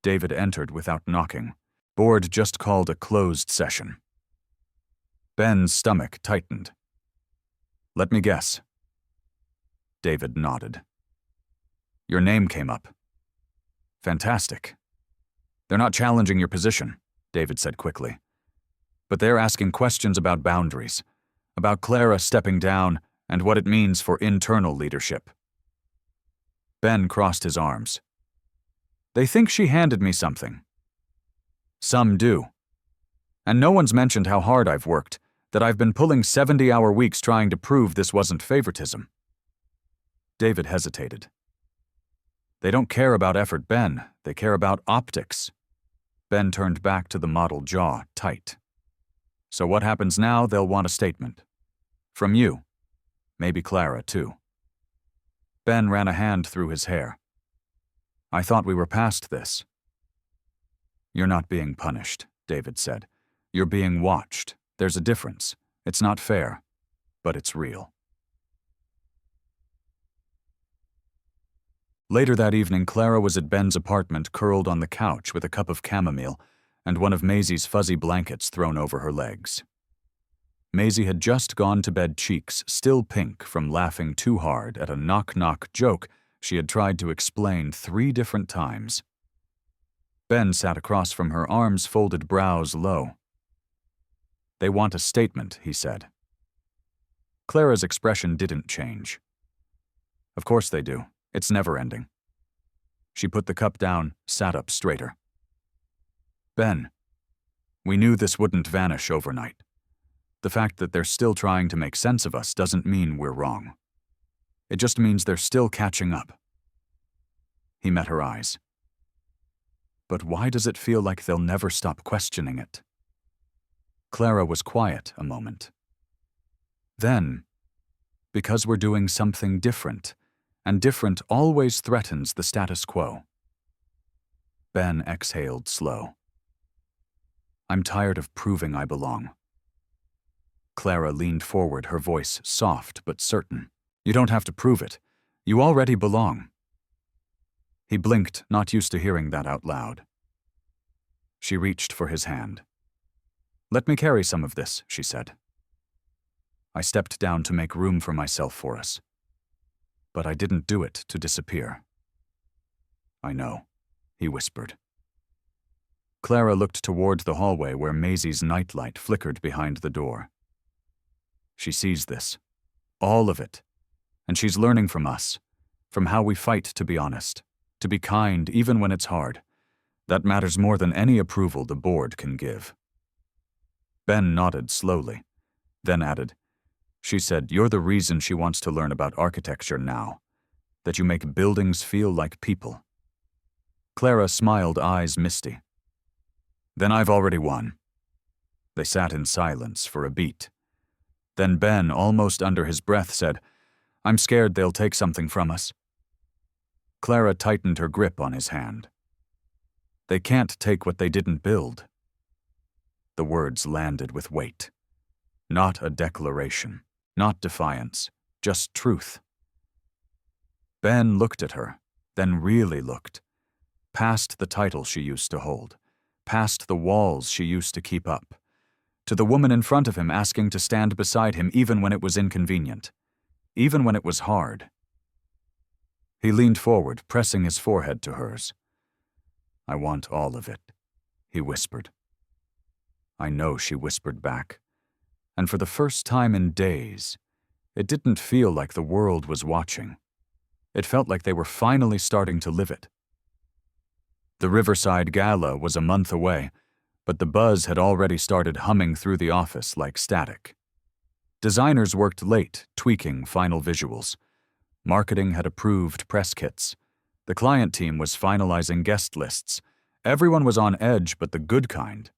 David entered without knocking. Board just called a closed session. Ben's stomach tightened. Let me guess. David nodded. Your name came up. Fantastic. They're not challenging your position, David said quickly. But they're asking questions about boundaries, about Clara stepping down and what it means for internal leadership. Ben crossed his arms. They think she handed me something. Some do. And no one's mentioned how hard I've worked, that I've been pulling 70-hour weeks trying to prove this wasn't favoritism. David hesitated. They don't care about effort, Ben. They care about optics. Ben turned back to the model jaw, tight. So what happens now? They'll want a statement. From you. Maybe Clara, too. Ben ran a hand through his hair. I thought we were past this. You're not being punished, David said. You're being watched. There's a difference. It's not fair, but it's real. Later that evening, Clara was at Ben's apartment, curled on the couch with a cup of chamomile and one of Maisie's fuzzy blankets thrown over her legs. Maisie had just gone to bed, cheeks still pink from laughing too hard at a knock-knock joke she had tried to explain 3 different times. Ben sat across from her, arms folded, brows low. They want a statement, he said. Clara's expression didn't change. Of course they do. It's never ending. She put the cup down, sat up straighter. Ben, we knew this wouldn't vanish overnight. The fact that they're still trying to make sense of us doesn't mean we're wrong. It just means they're still catching up. He met her eyes. But why does it feel like they'll never stop questioning it? Clara was quiet a moment. Then, because we're doing something different, and different always threatens the status quo. Ben exhaled slow. I'm tired of proving I belong. Clara leaned forward, her voice soft but certain. You don't have to prove it. You already belong. He blinked, not used to hearing that out loud. She reached for his hand. Let me carry some of this, she said. I stepped down to make room for myself for us. But I didn't do it to disappear. I know, he whispered. Clara looked toward the hallway where Maisie's nightlight flickered behind the door. She sees this, all of it, and she's learning from us, from how we fight to be honest, to be kind even when it's hard. That matters more than any approval the board can give. Ben nodded slowly, then added, She said, you're the reason she wants to learn about architecture now, that you make buildings feel like people. Clara smiled, eyes misty. Then I've already won. They sat in silence for a beat. Then Ben, almost under his breath, said, I'm scared they'll take something from us. Clara tightened her grip on his hand. They can't take what they didn't build. The words landed with weight. Not a declaration, not defiance, just truth. Ben looked at her, then really looked, past the title she used to hold, past the walls she used to keep up, to the woman in front of him asking to stand beside him even when it was inconvenient, even when it was hard. He leaned forward, pressing his forehead to hers. I want all of it, he whispered. I know, she whispered back. And for the first time in days, it didn't feel like the world was watching. It felt like they were finally starting to live it. The Riverside Gala was a month away, but the buzz had already started humming through the office like static. Designers worked late, tweaking final visuals. Marketing had approved press kits. The client team was finalizing guest lists. Everyone was on edge, but the good kind.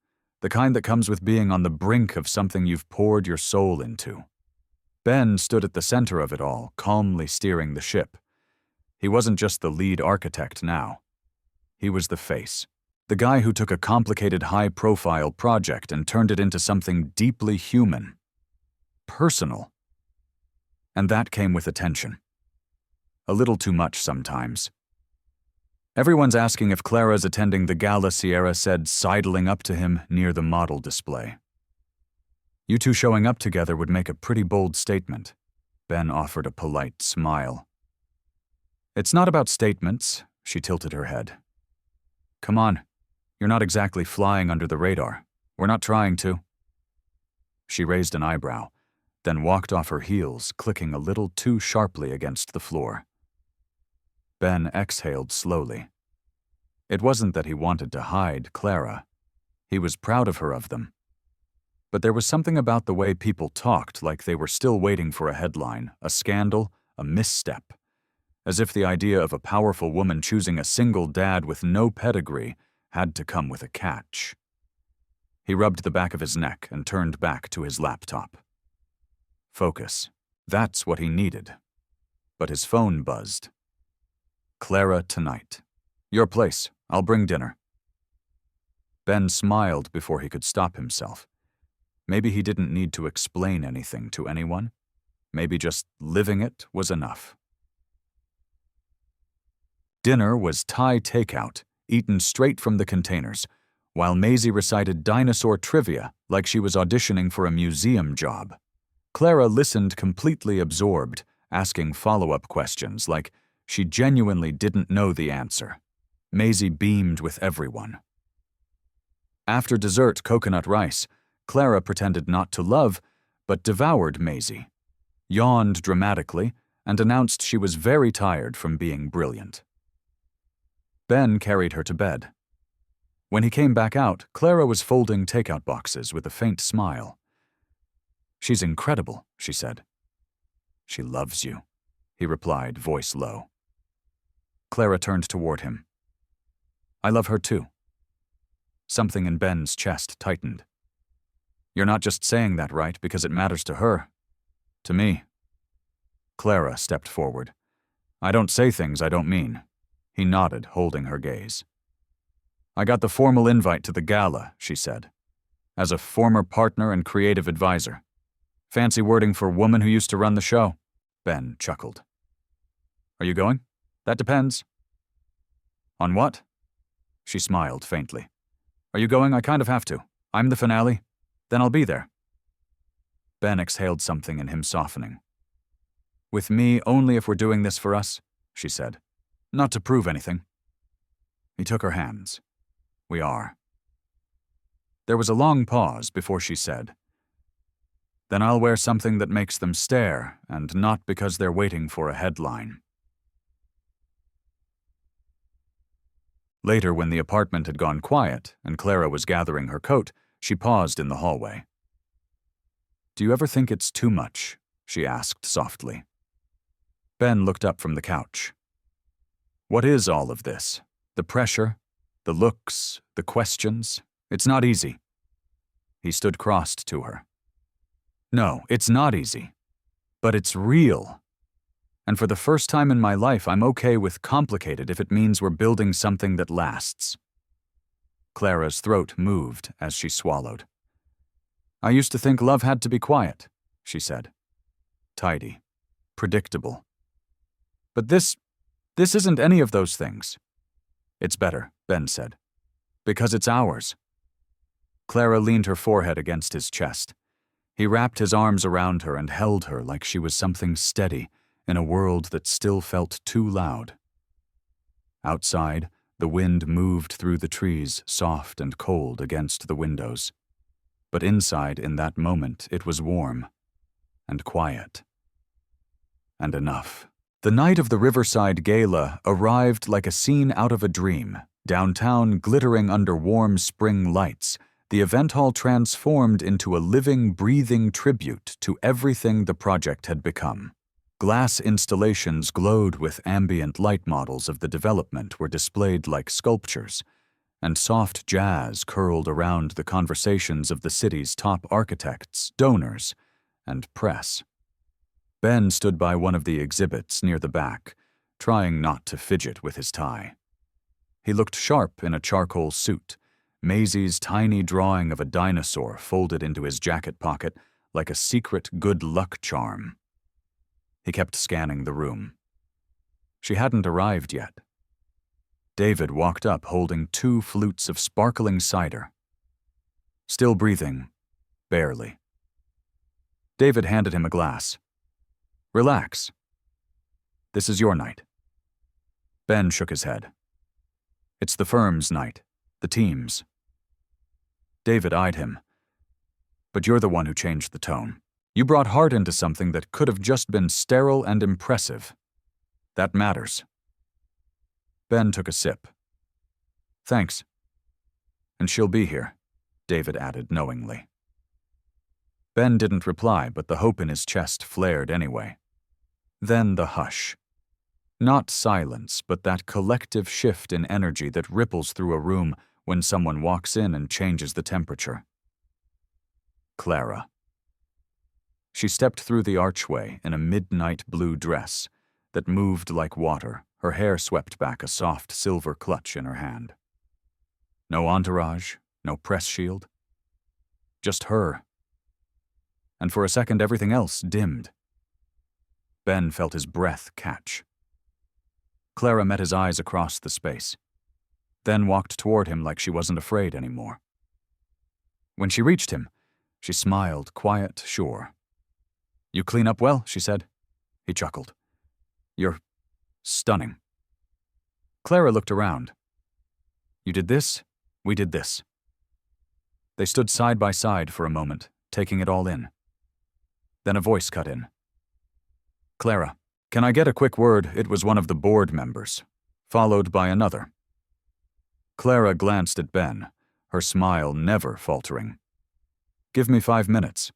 The kind that comes with being on the brink of something you've poured your soul into. Ben stood at the center of it all, calmly steering the ship. He wasn't just the lead architect now. He was the face. The guy who took a complicated, high-profile project and turned it into something deeply human. Personal. And that came with attention. A little too much sometimes. Everyone's asking if Clara's attending the gala, Sierra said, sidling up to him near the model display. You two showing up together would make a pretty bold statement. Ben offered a polite smile. It's not about statements, she tilted her head. Come on, you're not exactly flying under the radar. We're not trying to. She raised an eyebrow, then walked off her heels, clicking a little too sharply against the floor. Ben exhaled slowly. It wasn't that he wanted to hide Clara. He was proud of her of them. But there was something about the way people talked like they were still waiting for a headline, a scandal, a misstep. As if the idea of a powerful woman choosing a single dad with no pedigree had to come with a catch. He rubbed the back of his neck and turned back to his laptop. Focus. That's what he needed. But his phone buzzed. Clara tonight. Your place. I'll bring dinner. Ben smiled before he could stop himself. Maybe he didn't need to explain anything to anyone. Maybe just living it was enough. Dinner was Thai takeout, eaten straight from the containers, while Maisie recited dinosaur trivia like she was auditioning for a museum job. Clara listened completely absorbed, asking follow-up questions like she genuinely didn't know the answer. Maisie beamed with everyone. After dessert coconut rice, Clara pretended not to love, but devoured Maisie, yawned dramatically, and announced she was very tired from being brilliant. Ben carried her to bed. When he came back out, Clara was folding takeout boxes with a faint smile. She's incredible, she said. She loves you, he replied, voice low. Clara turned toward him. I love her too. Something in Ben's chest tightened. You're not just saying that, right, because it matters to her. To me. Clara stepped forward. I don't say things I don't mean. He nodded, holding her gaze. I got the formal invite to the gala, she said. As a former partner and creative advisor. Fancy wording for woman who used to run the show. Ben chuckled. Are you going? That depends. On what? She smiled faintly. Are you going? I kind of have to. I'm the finale. Then I'll be there. Ben exhaled, something in him softening. With me only if we're doing this for us, she said. Not to prove anything. He took her hands. We are. There was a long pause before she said, Then I'll wear something that makes them stare, and not because they're waiting for a headline. Later, when the apartment had gone quiet and Clara was gathering her coat, she paused in the hallway. Do you ever think it's too much? She asked softly. Ben looked up from the couch. What is all of this? The pressure, the looks, the questions? It's not easy. He stood crossed to her. No, it's not easy. But it's real. And for the first time in my life, I'm okay with complicated if it means we're building something that lasts. Clara's throat moved as she swallowed. I used to think love had to be quiet, she said. Tidy. Predictable. But this isn't any of those things. It's better, Ben said. Because it's ours. Clara leaned her forehead against his chest. He wrapped his arms around her and held her like she was something steady in a world that still felt too loud. Outside, the wind moved through the trees, soft and cold against the windows. But inside, in that moment, it was warm and quiet. And enough. The night of the Riverside Gala arrived like a scene out of a dream. Downtown glittering under warm spring lights, the event hall transformed into a living, breathing tribute to everything the project had become. Glass installations glowed with ambient light. Models of the development were displayed like sculptures, and soft jazz curled around the conversations of the city's top architects, donors, and press. Ben stood by one of the exhibits near the back, trying not to fidget with his tie. He looked sharp in a charcoal suit, Maisie's tiny drawing of a dinosaur folded into his jacket pocket like a secret good luck charm. He kept scanning the room. She hadn't arrived yet. David walked up holding 2 flutes of sparkling cider. Still breathing, barely. David handed him a glass. Relax. This is your night. Ben shook his head. It's the firm's night, the team's. David eyed him. But you're the one who changed the tone. You brought heart into something that could have just been sterile and impressive. That matters. Ben took a sip. Thanks. And she'll be here, David added knowingly. Ben didn't reply, but the hope in his chest flared anyway. Then the hush. Not silence, but that collective shift in energy that ripples through a room when someone walks in and changes the temperature. Clara. She stepped through the archway in a midnight blue dress that moved like water, her hair swept back a soft silver clutch in her hand. No entourage, no press shield. Just her. And for a second everything else dimmed. Ben felt his breath catch. Clara met his eyes across the space, then walked toward him like she wasn't afraid anymore. When she reached him, she smiled, quiet, sure. You clean up well, she said. He chuckled. You're stunning. Clara looked around. You did this, we did this. They stood side by side for a moment, taking it all in. Then a voice cut in. Clara, can I get a quick word? It was one of the board members, followed by another. Clara glanced at Ben, her smile never faltering. Give me 5 minutes.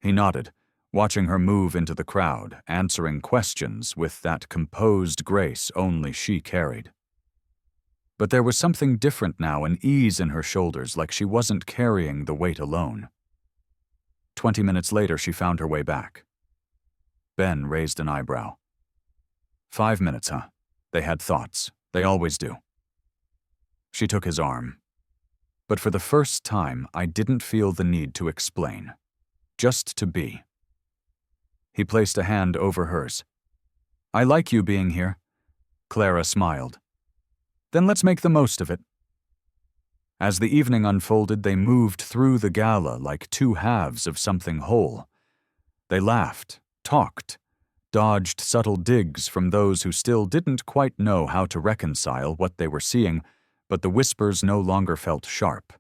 He nodded, watching her move into the crowd, answering questions with that composed grace only she carried. But there was something different now, an ease in her shoulders, like she wasn't carrying the weight alone. 20 minutes later, she found her way back. Ben raised an eyebrow. 5 minutes, huh? They had thoughts. They always do. She took his arm. But for the first time, I didn't feel the need to explain. Just to be. He placed a hand over hers. I like you being here. Clara smiled. Then let's make the most of it. As the evening unfolded, they moved through the gala like 2 halves of something whole. They laughed, talked, dodged subtle digs from those who still didn't quite know how to reconcile what they were seeing, but the whispers no longer felt sharp.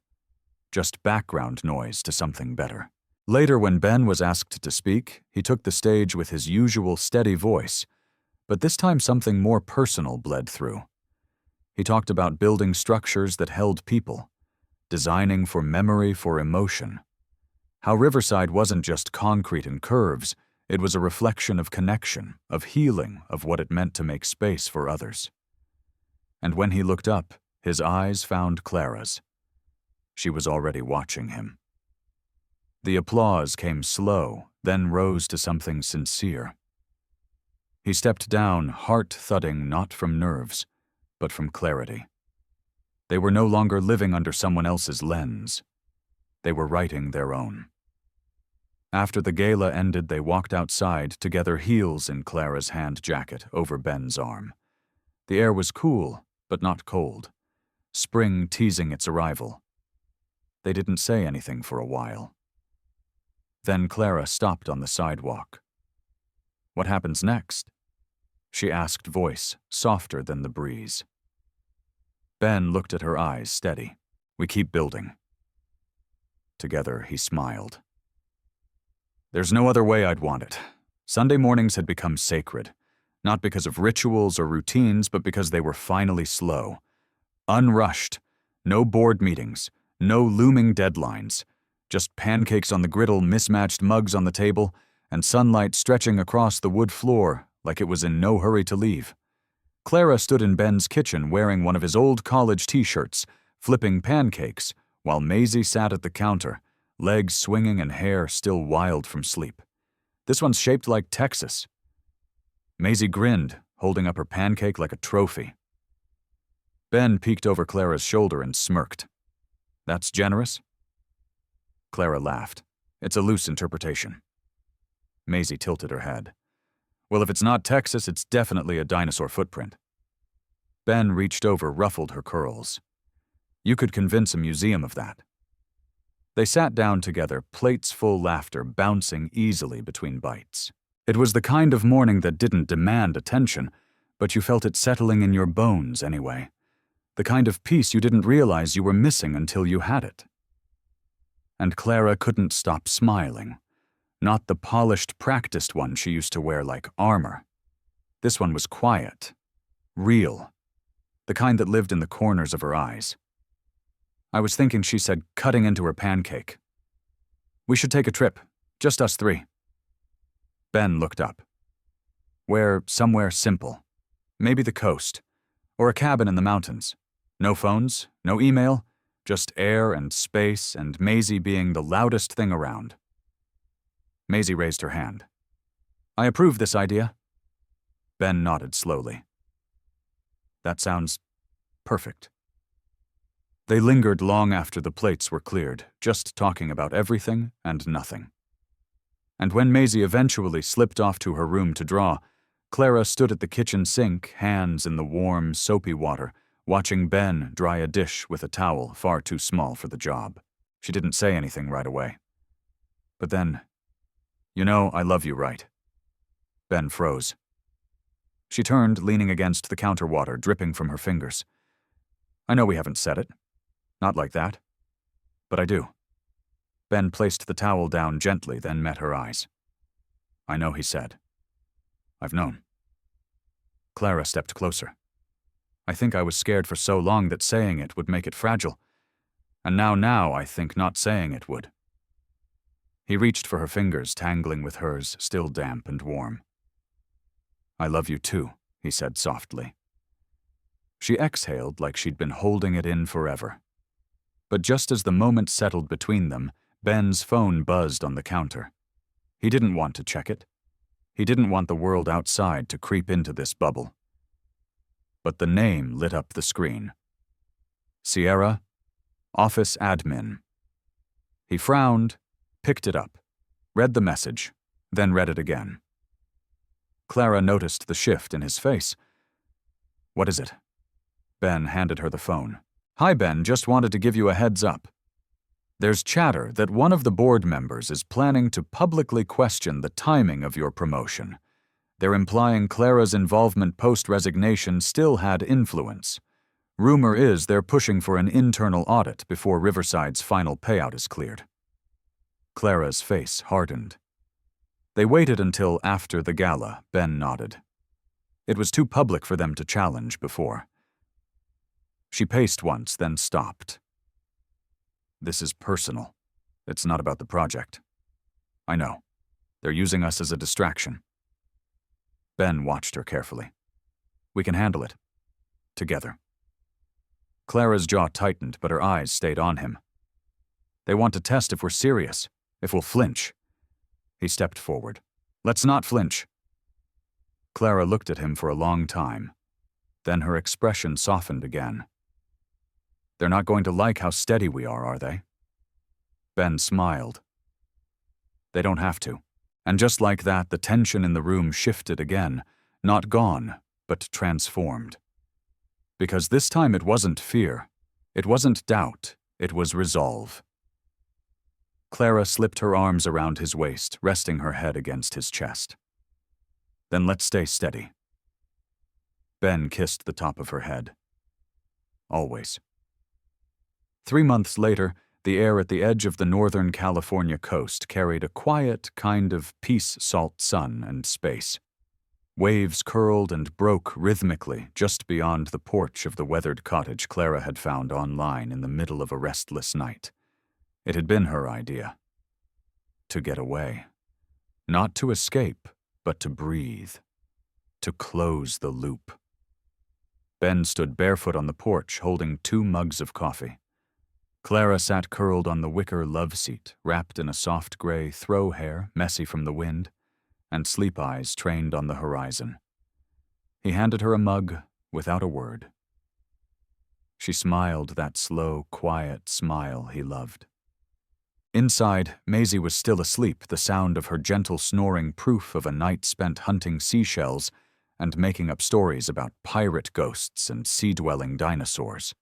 Just background noise to something better. Later, when Ben was asked to speak, he took the stage with his usual steady voice, but this time something more personal bled through. He talked about building structures that held people, designing for memory, for emotion. How Riverside wasn't just concrete and curves, it was a reflection of connection, of healing, of what it meant to make space for others. And when he looked up, his eyes found Clara's. She was already watching him. The applause came slow, then rose to something sincere. He stepped down, heart thudding not from nerves, but from clarity. They were no longer living under someone else's lens. They were writing their own. After the gala ended, they walked outside, together, heels in Clara's hand jacket over Ben's arm. The air was cool, but not cold. Spring teasing its arrival. They didn't say anything for a while. Then Clara stopped on the sidewalk. What happens next? She asked, voice softer than the breeze. Ben looked at her eyes, steady. We keep building. Together, he smiled. There's no other way I'd want it. Sunday mornings had become sacred, not because of rituals or routines, but because they were finally slow. Unrushed, no board meetings, no looming deadlines, just pancakes on the griddle, mismatched mugs on the table, and sunlight stretching across the wood floor like it was in no hurry to leave. Clara stood in Ben's kitchen wearing one of his old college t-shirts, flipping pancakes, while Maisie sat at the counter, legs swinging and hair still wild from sleep. This one's shaped like Texas. Maisie grinned, holding up her pancake like a trophy. Ben peeked over Clara's shoulder and smirked. That's generous? Clara laughed. It's a loose interpretation. Maisie tilted her head. Well, if it's not Texas, it's definitely a dinosaur footprint. Ben reached over, ruffled her curls. You could convince a museum of that. They sat down together, plates full laughter bouncing easily between bites. It was the kind of morning that didn't demand attention, but you felt it settling in your bones anyway. The kind of peace you didn't realize you were missing until you had it. And Clara couldn't stop smiling. Not the polished, practiced one she used to wear like armor. This one was quiet, real, the kind that lived in the corners of her eyes. I was thinking, she said, cutting into her pancake. We should take a trip, just us three. Ben looked up. Somewhere simple. Maybe the coast, or a cabin in the mountains. No phones, no email, just air and space, and Maisie being the loudest thing around. Maisie raised her hand. I approve this idea. Ben nodded slowly. That sounds perfect. They lingered long after the plates were cleared, just talking about everything and nothing. And when Maisie eventually slipped off to her room to draw, Clara stood at the kitchen sink, hands in the warm, soapy water, watching Ben dry a dish with a towel far too small for the job. She didn't say anything right away. But then, you know I love you, right? Ben froze. She turned, leaning against the counter water dripping from her fingers. I know we haven't said it. Not like that. But I do. Ben placed the towel down gently, then met her eyes. I know, he said. I've known. Clara stepped closer. I think I was scared for so long that saying it would make it fragile. And now I think not saying it would. He reached for her fingers, tangling with hers, still damp and warm. I love you too, he said softly. She exhaled like she'd been holding it in forever. But just as the moment settled between them, Ben's phone buzzed on the counter. He didn't want to check it. He didn't want the world outside to creep into this bubble. But the name lit up the screen. Sierra, office admin. He frowned, picked it up, read the message, then read it again. Clara noticed the shift in his face. What is it? Ben handed her the phone. Hi, Ben, just wanted to give you a heads up. There's chatter that one of the board members is planning to publicly question the timing of your promotion. They're implying Clara's involvement post-resignation still had influence. Rumor is they're pushing for an internal audit before Riverside's final payout is cleared. Clara's face hardened. They waited until after the gala, Ben nodded. It was too public for them to challenge before. She paced once, then stopped. This is personal. It's not about the project. I know. They're using us as a distraction. Ben watched her carefully. We can handle it. Together. Clara's jaw tightened, but her eyes stayed on him. They want to test if we're serious, if we'll flinch. He stepped forward. Let's not flinch. Clara looked at him for a long time. Then her expression softened again. They're not going to like how steady we are they? Ben smiled. They don't have to. And just like that, the tension in the room shifted again, not gone, but transformed. Because this time it wasn't fear, it wasn't doubt, it was resolve. Clara slipped her arms around his waist, resting her head against his chest. Then let's stay steady. Ben kissed the top of her head. Always. 3 months later, the air at the edge of the northern California coast carried a quiet kind of peace-salt sun and space. Waves curled and broke rhythmically just beyond the porch of the weathered cottage Clara had found online in the middle of a restless night. It had been her idea. To get away. Not to escape, but to breathe. To close the loop. Ben stood barefoot on the porch, holding 2 mugs of coffee. Clara sat curled on the wicker love seat, wrapped in a soft gray throw hair, messy from the wind, and sleep eyes trained on the horizon. He handed her a mug without a word. She smiled that slow, quiet smile he loved. Inside, Maisie was still asleep, the sound of her gentle snoring proof of a night spent hunting seashells and making up stories about pirate ghosts and sea-dwelling dinosaurs.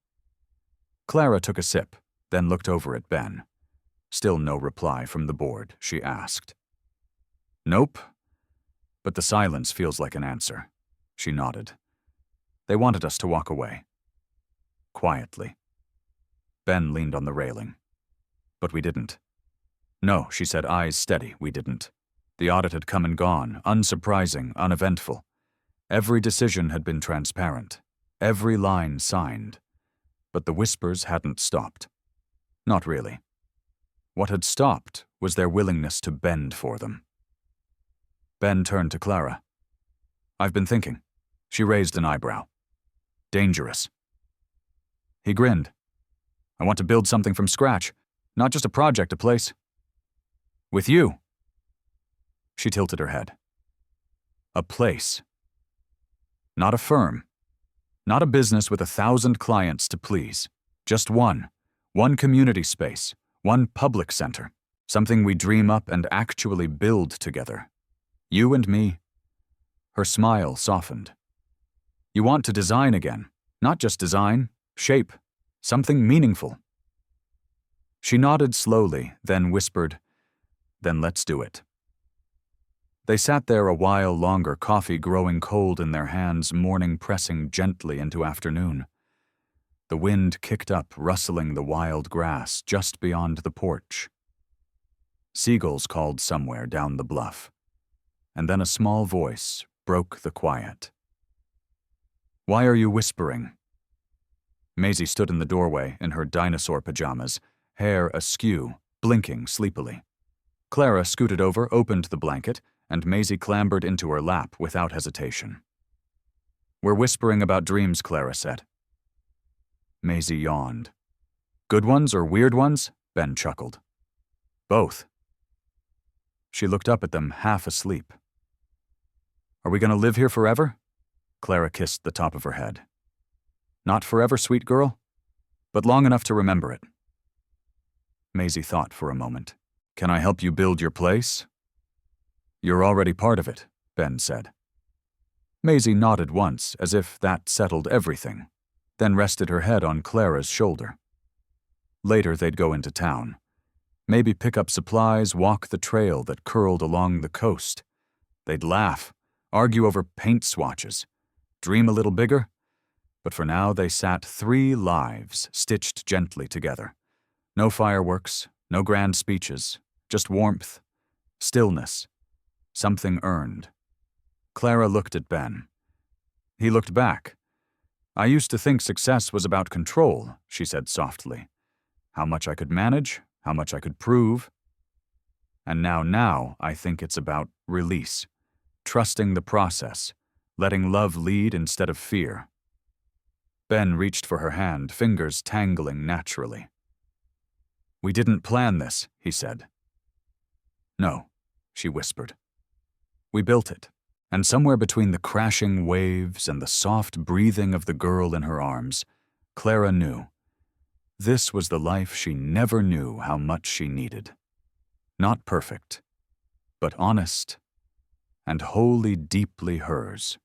Clara took a sip, then looked over at Ben. Still no reply from the board, she asked. Nope. But the silence feels like an answer. She nodded. They wanted us to walk away. Quietly. Ben leaned on the railing. But we didn't. No, she said, eyes steady, we didn't. The audit had come and gone, unsurprising, uneventful. Every decision had been transparent. Every line signed. But the whispers hadn't stopped. Not really. What had stopped was their willingness to bend for them. Ben turned to Clara. I've been thinking. She raised an eyebrow. Dangerous. He grinned. I want to build something from scratch, not just a project, a place. With you. She tilted her head. A place. Not a firm. Not a business with 1,000 clients to please. Just one. One community space. One public center. Something we dream up and actually build together. You and me. Her smile softened. You want to design again. Not just design. Shape. Something meaningful. She nodded slowly, then whispered, Then let's do it. They sat there a while longer, coffee growing cold in their hands, morning pressing gently into afternoon. The wind kicked up, rustling the wild grass just beyond the porch. Seagulls called somewhere down the bluff, and then a small voice broke the quiet. Why are you whispering? Maisie stood in the doorway in her dinosaur pajamas, hair askew, blinking sleepily. Clara scooted over, opened the blanket, and Maisie clambered into her lap without hesitation. We're whispering about dreams, Clara said. Maisie yawned. Good ones or weird ones? Ben chuckled. Both. She looked up at them, half asleep. Are we going to live here forever? Clara kissed the top of her head. Not forever, sweet girl, but long enough to remember it. Maisie thought for a moment. Can I help you build your place? You're already part of it, Ben said. Maisie nodded once, as if that settled everything, then rested her head on Clara's shoulder. Later they'd go into town. Maybe pick up supplies, walk the trail that curled along the coast. They'd laugh, argue over paint swatches, dream a little bigger. But for now they sat 3 lives stitched gently together. No fireworks, no grand speeches, just warmth, stillness, something earned. Clara looked at Ben. He looked back. I used to think success was about control, she said softly. How much I could manage, how much I could prove. And now I think it's about release, trusting the process, letting love lead instead of fear. Ben reached for her hand, fingers tangling naturally. We didn't plan this, he said. No, she whispered. We built it, and somewhere between the crashing waves and the soft breathing of the girl in her arms, Clara knew. This was the life she never knew how much she needed. Not perfect, but honest and wholly deeply hers.